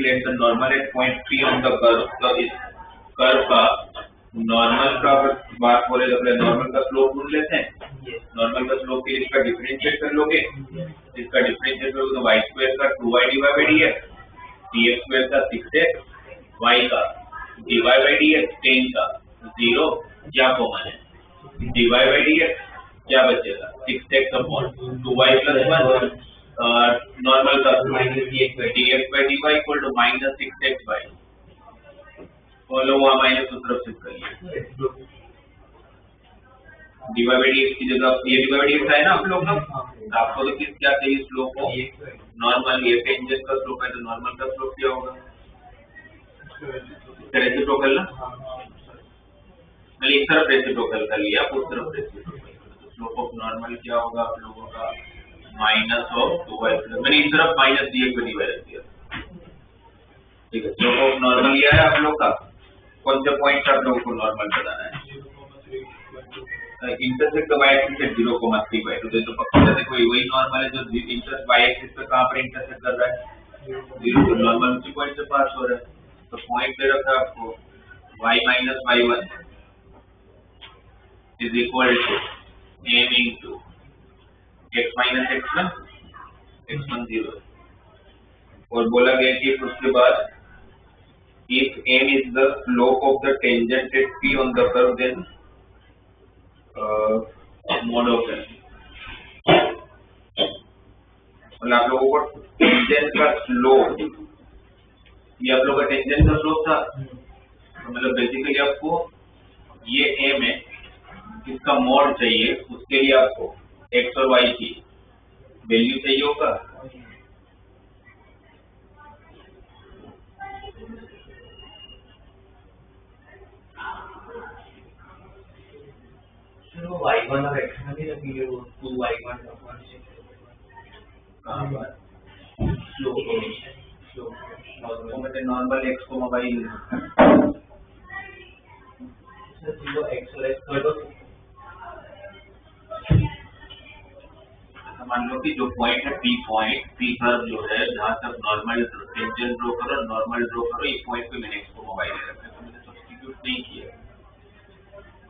Let the normal at point P on the curve, तो इस कर्व का नॉर्मल का बात बोले तो अपने नॉर्मल का स्लोप ढूंढ लेते हैं। नॉर्मल का स्लोप के लिए इसका डिफरेंशिएट कर लोगे, इसका डिफरेंशिएट करोगे तो y स्क्वायर का 2y divide by dx, dx square का 6x, y का डिवाइड बाय dx, tan का 0 क्या कॉमन है, डिवाइड बाय dx क्या बचेगा 6x upon 2y plus 1, normal का minus dx by dy equal to minus 6x by, बोलो वहाँ माइनस उस तरफ शिफ्ट करिए, डिवाइड बाई dx की जगह ये डिवाइड बाई dx है ना आप लोग का, आपको तो किस क्या चाहिए स्लोप हो, नॉर्मल, ये टेंजेंट का स्लोप है तो नॉर्मल का स्लोप क्या होगा, रेसिप्रोकल ना, मैंने एक तरफ रेसिप्रोकल कर लिया, उस तरफ रेसिप्रोकल, स्लोप ऑफ नॉर्मल क्या होगा आप लोगों का माइनस ऑफ 2y प्लस, मैंने इस तरफ माइनस dx को डिवाइड किया, ठीक है। स्लोप ऑफ नॉर्मल ये है आप लोग का, कौन से पॉइंट आप लोगों को नॉर्मल बताना है, इंटरसेक्ट y एक्सिस से 0,3/2, तो पक्का से कोई वही नॉर्मल है जो इंटरसेक्ट y एक्सिस पे कहां पर इंटरसेक्ट कर रहा है 0, तो नॉर्मल उसी पॉइंट से पास हो रहा है, तो पॉइंट दे रखा है आपको y minus y1 is equal to m into x minus x1 0, और बोला गया कि उसके बाद if m is the slope of the tangent at p on the curve then mod of n, मतलब आप लोगों को टेंजेंट का स्लोप, ये आप लोगों का टेंजेंट का स्लोप था, तो मतलब बेसिकली आपको ये m है, इसका मॉड चाहिए, उसके लिए आपको x और y की वैल्यू चाहिए होगा। तो y1 और x1 भी रखिए, वो 2y1 कहाँ पर स्लो मैंने नॉर्मल x को y तो x और x कर दो। मान लो कि जो पॉइंट है P पॉइंट, P पर जो है जहाँ तक नॉर्मल टेंजेंट ड्रॉ करो, नॉर्मल ड्रॉ करो, ये पॉइंट पे मैंने x को y ले रखा है, तो मैंने सब्स्टिट्यूट नहीं किया।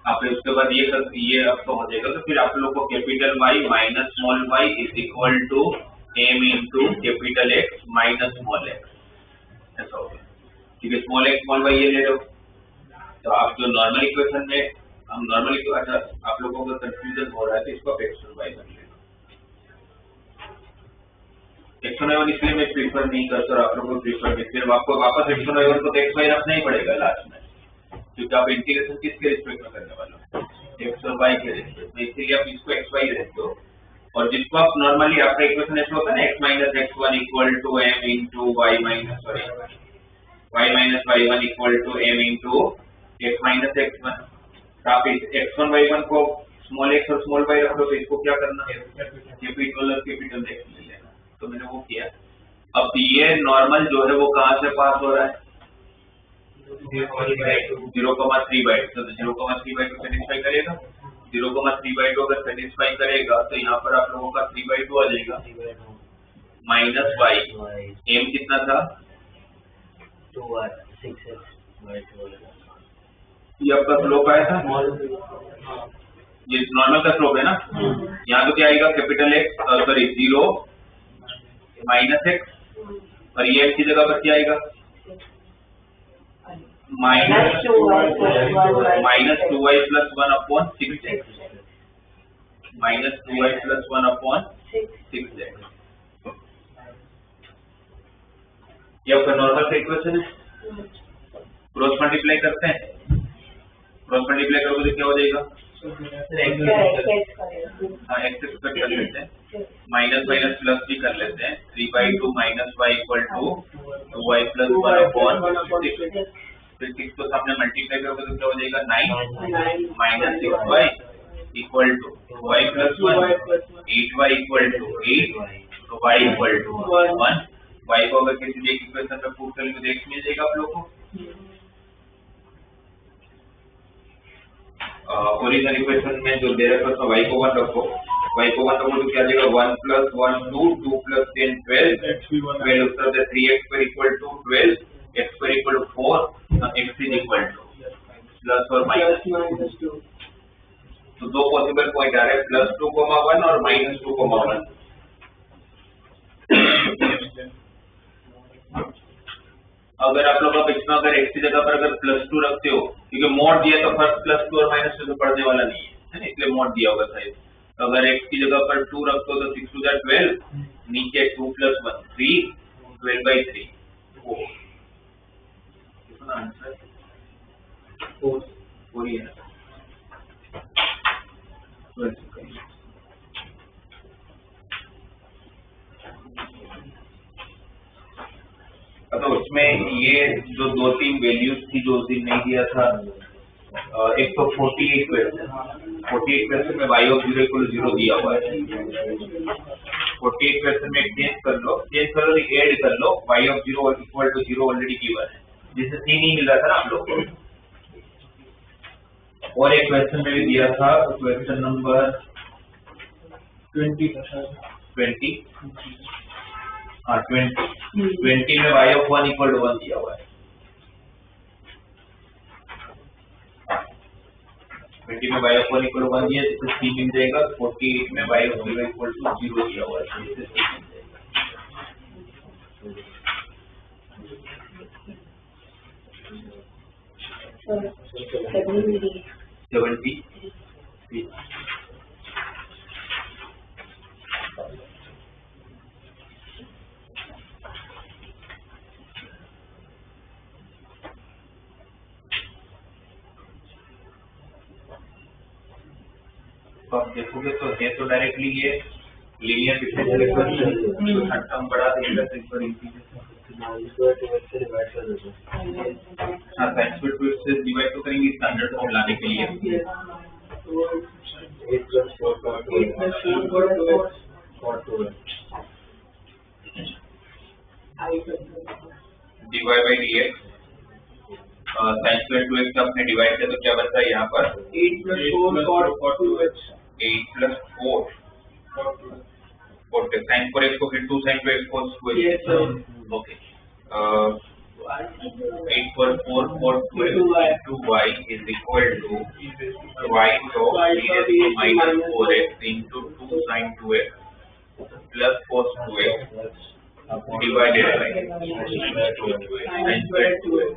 आप उसके बाद ये अब तो हो जाएगा, तो फिर आप लोग को capital Y minus small y is equal to m into capital X minus small x, ऐसा हो गया। ठीक है, स्मॉल x स्मॉल y ये ले लो, तो आप जो नॉर्मल इक्वेशन में हम नॉर्मल, अच्छा आप लोगों को कंफ्यूजन हो रहा है तो इसको आप x और y कर लेना। x और y इसलिए मैं प्रीफर नहीं करता और आप लोगों को प्रीफर नहीं, फिर आपको वापस x और y को तो x y रखना ही पड़ेगा लास्ट में, क्योंकि आप इंटीग्रेशन किसके रिस्पेक्ट में करने वाले हो, x और y के रिस्पेक्ट में, इसलिए आप इसको x y रहते हो। और जिसको आप नॉर्मली आपका इक्वेशन ऐसा होता है ना, x minus x1 equal to m into y minus y1 equal to m into x minus x1। तो आप इस x1 y1 को स्मॉल x और स्मॉल y रख लो, तो इसको क्या करना है, कैपिटल और कैपिटल x ले लेना। तो मैंने वो किया। अब ये नॉर्मल जो है वो कहाँ से पास हो रहा है, 0,3/2, तो 0,3/2 सेटिस्फाई करेगा, 0,3/2 अगर सेटिस्फाई करेगा तो यहाँ पर आप लोगों का 3/2 आ जाएगा, माइनस y, m कितना था 2y 6x ये आपका स्लोप आया था, ये नॉर्मल का स्लोप है ना। यहाँ तो क्या आएगा, capital X sorry 0 minus x, और ये m की जगह पर क्या आएगा, minus 2y plus 1 upon 6x, minus 2y plus 1 upon 6x। ये आपका नॉर्मल का इक्वेशन है। क्रॉस मल्टीप्लाई करते हैं, क्रॉस मल्टीप्लाई करोगे तो क्या हो जाएगा, हाँ x स्क्वायर कर लेते हैं, माइनस माइनस प्लस भी कर लेते हैं, 3/2 minus y equal to 2y plus 1 upon 6, फिर 6 को सामने मल्टीप्लाई करोगे तो क्या हो जाएगा 9 minus 6y equal to y प्लस 1, 8y इक्वल टू 8, तो y इक्वल टू 1। y को अगर किसी एक इक्वेशन में पुट करेंगे तो x मिल जाएगा आप लोगों को। ओरिजिनल इक्वेशन में जो दे रखा था y को 1 रखो, y को 1 रखो तो क्या आ जाएगा 1 प्लस 1 2, 2 प्लस 10 12, 12 उत्तर दे 3x square equal to 12, x square equal to 4, x is equal to plus और माइनस 2। तो दो पॉसिबल पॉइंट आ रहे हैं, +2,1 और -2,1। अगर आप लोग इसमें अगर x की जगह पर अगर +2 रखते हो, क्योंकि मोड दिया तो फर्स्ट +2 और -2 तो पढ़ने वाला नहीं है, इसलिए मोड दिया होगा शायद। तो अगर x की जगह पर 2 रखते हो तो 6 to 12, नीचे 2 + 1 3, 12/3 4। कितना आंसर 4 ही है ना। तो उसमें ये जो 2-3 वैल्यूज थी जो उस दिन नहीं दिया था, एक तो 48 क्वेश्चन में y(0 = 0) दिया हुआ है। 48 क्वेश्चन में चेंज कर लो ऐड कर लो, y(0 = 0) ऑलरेडी गिवन है, जिससे 3 ही मिल रहा था ना आप लोग को। और एक क्वेश्चन में भी दिया था, क्वेश्चन नंबर 20 हाँ 20 में y(1 = 1) दिया हुआ है। 20 में y(1 = 1) दिया, जिससे 3 मिल जाएगा। 48 में y(0 = 0) दिया हुआ है, जिससे 3 मिल जाएगा। 70 70 देखोगे तो है तो डायरेक्टली ये लीनियर डिफरेंशियल इक्वेशन, तो थर्ड टर्म बढ़ा देगा तो इस पर हाँ साइन स्क्वायर टू एक्स से डिवाइड तो करेंगे स्टैंडर्ड फॉर्म लाने के लिए। Divide by d x sine square two x आपने डिवाइड किया तो क्या बनता है यहाँ पर 8 plus 4 cot 2x 8 plus 4 cot sin 4x को फिर 2 sin 2x cos 2x Yes, sir. Okay 8 for 4 cot 2x into y is equal to twice of e raised to minus 4x into 2 sin 2x plus cos 2x divided by sin square 2x।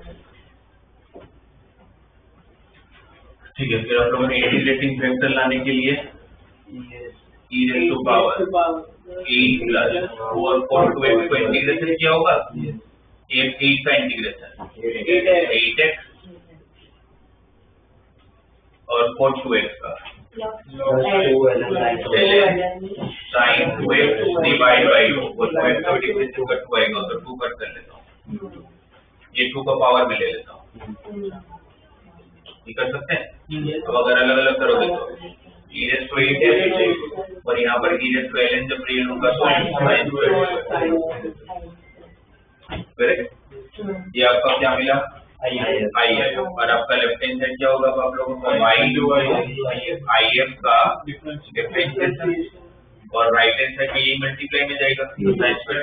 ठीक है, फिर आप लोगों ने integrating factor लाने के लिए e raised to power 8 plus 4 cot 2x को इंटीग्रेशन किया होगा 8 का इंटीग्रेशन 8x और cot 2x का sin 2x डिवाइड बाई 2 और 2x का डिफरेंस का 2 आएगा तो 2 कट कर लेता हूँ, ये 2 का पावर में ले लेता हूँ, ये कर सकते हैं। तो अगर अलग अलग करोगे तो e raised to 8x और यहाँ पर e raised to ln जब रियल होगा तो sin square करेक्ट। ये आपका क्या मिला आई है और आपका लेफ्ट हैंड साइड क्या होगा आप लोगों को y आई एफ का डिफरेंशिएशन और राइट हैंड साइड में ये मल्टीप्लाई में जाएगा तो sin square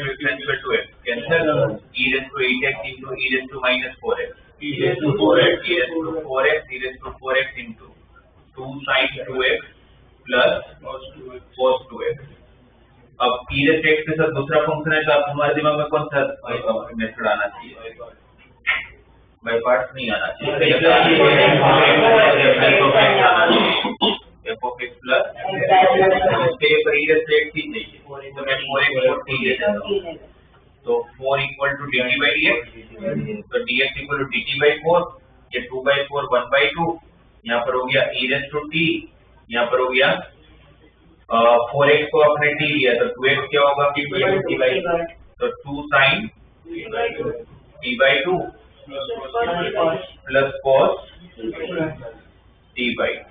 to x cancel e raised to 8x into e raised to minus 4x e raised to 4x e raised to 4x e raised to 4x into 2 sin 2x plus cos 2x। अब e raised to x के साथ दूसरा function है तो आप हमारे दिमाग में कौन सा मेथड आना चाहिए, बाय पार्ट्स नहीं आना चाहिए, f of x plus उसके पर e raised to x ही चाहिए तो मैं 4x और t ले लेता हूँ तो 4 equal to dt by dx तो dx equal to dt by 4 ये 2 by 4 1 by 2 यहाँ पर हो गया e raised to t यहाँ पर हो गया 4x को आपने t लिया तो 2x क्या होगा t by 2 तो 2 sin t by 2 plus cos t by 2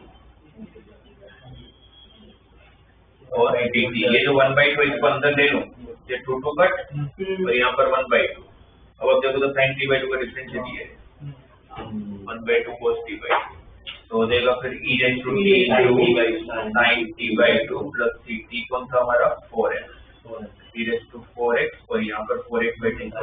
और dt ये जो 1 by 2 इसको अंदर ले लूं ये 2 2 कट और यहाँ पर 1 by 2 अब देखो तो sin t by 2 का डिफरेंस है 1 by 2 cos t by 2 तो हो जाएगा फिर e raised to t sin t by 2 plus t कौन था हमारा 4x e raised to 4x और यहाँ पर 4x बैठेगा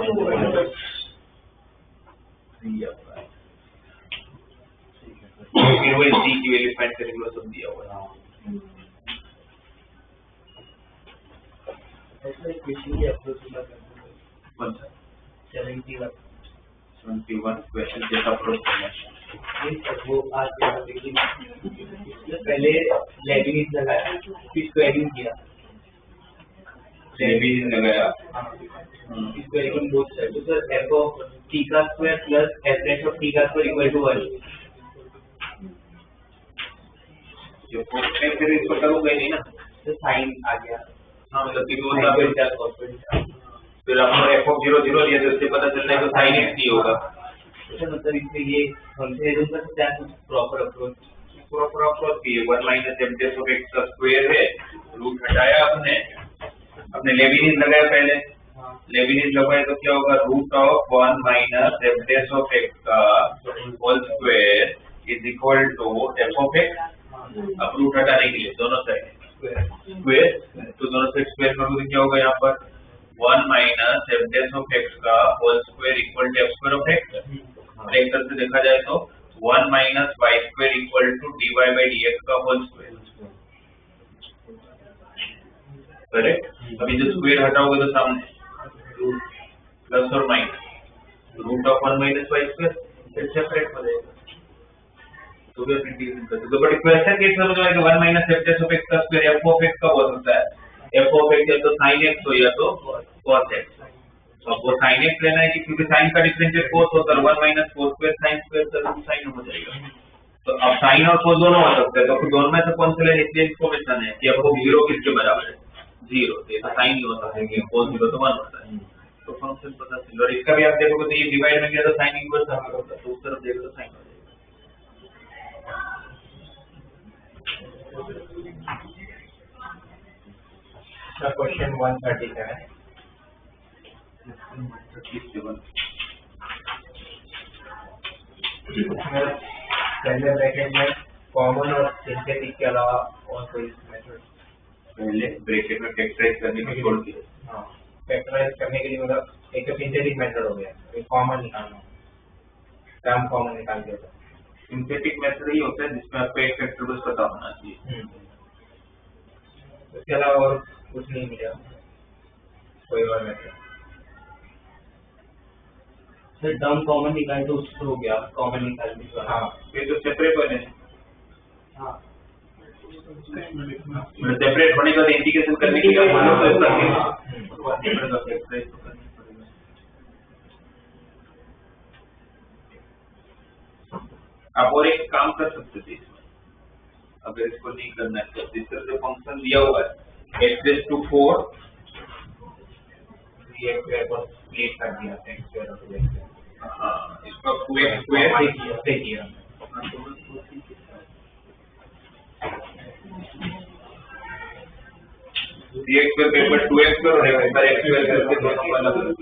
फिर वो t की वैल्यू फाइंड करेंगे वो सब दिया हुआ है। कौन सा 71 क्वेश्चन जैसा अप्रोच करना है वो आज पहले लेबिनिज लगाया फिर स्क्वायरिंग किया लेबिनिज लगाया स्क्वायरिंग बोथ साइड तो सर f of t का square plus f dash of t का स्क्वायर इक्वल टू 1 जो क्वेश्चन फिर इसको करूंगा नहीं ना तो साइन आ गया हाँ मतलब कि दो फिर आपने f of 0 0 लिया तो इससे पता चलता है तो sin x ही होगा मतलब इसमें ये फंक्शन का क्या प्रॉपर अप्रोच ये 1 minus f dash of x का स्क्वायर है रूट हटाया अपने लेबिनिज लगाया पहले लेबिनिज लगाया तो क्या होगा root of 1 minus f dash of x का whole square is equal to f of x। अब रूट हटाने के लिए दोनों साइड स्क्वायर तो दोनों साइड स्क्वायर करोगे क्या होगा यहाँ पर 1 minus f dash of x का whole square equal to f square of x और एक तरह से देखा जाए तो 1 minus y square equal to dy by dx का होल स्क्वायर करेक्ट। अभी जो स्क्वायर हटाओगे तो सामने रूट प्लस और minus root of 1 minus y square फिर सेपरेट हो जाएगा तो भी अपन इंटीग्रेशन कर सकते हो बट क्वेश्चन के समझ में आएगा 1 minus f dash of x का स्क्वायर f of x का हो सकता है f of x या तो sin x हो या तो cos x तो आपको sin x लेना है क्योंकि sin का डिफरेंशियल cos होता है 1 minus cos square sin square का रूट sin हो जाएगा तो अब साइन और कोस दोनों हो सकते हैं, तो फिर दोनों में से कौन से लें, इसलिए इन्फॉर्मेशन है कि अब 0 किसके बराबर है, 0, तो ये तो साइन ही होता है कि कोस 0 तो 1 होता है, तो फंक्शन पता चल। और इसका भी आप देखोगे तो ये डिवाइड में गया तो साइन इनवर्स आ होगा, तो उस तरफ देखो तो साइन हो जाएगा। क्वेश्चन 137 पहले ब्रैकेट में कॉमन और सिंथेटिक के अलावा और कोई मेथड पहले ब्रैकेट में फैक्टराइज करने की छोड़ के, हाँ फैक्टराइज करने के लिए मतलब एक तो सिंथेटिक मेथड हो गया, एक कॉमन निकालना, टर्म कॉमन निकाल के होता है। सिंथेटिक मेथड ही होता है जिसमें आपको एक फैक्टर बस पता होना चाहिए, उसके अलावा और कुछ नहीं मिलेगा कोई और मेथड। सर टर्म कॉमन निकाल तो उसको हो गया, कॉमन निकाल के, हाँ फिर तो सेपरेट होने से, हाँ सेपरेट होने के बाद इंटीग्रेशन करने की क्या मानो तो इसका फैक्टराइज तो करना पड़ेगा। आप और एक काम कर सकते थे इसमें, अगर इसको नहीं करना है तो जिस तरह से फंक्शन दिया हुआ है x⁴ ये स्क्वायर को स्प्लिट कर दिया x स्क्वायर और 2x स्क्वायर, हाँ इसका 2x स्क्वायर से किया। x स्क्वायर के ऊपर 2x स्क्वायर और एक बार x स्क्वायर करके दोनों अलग अलग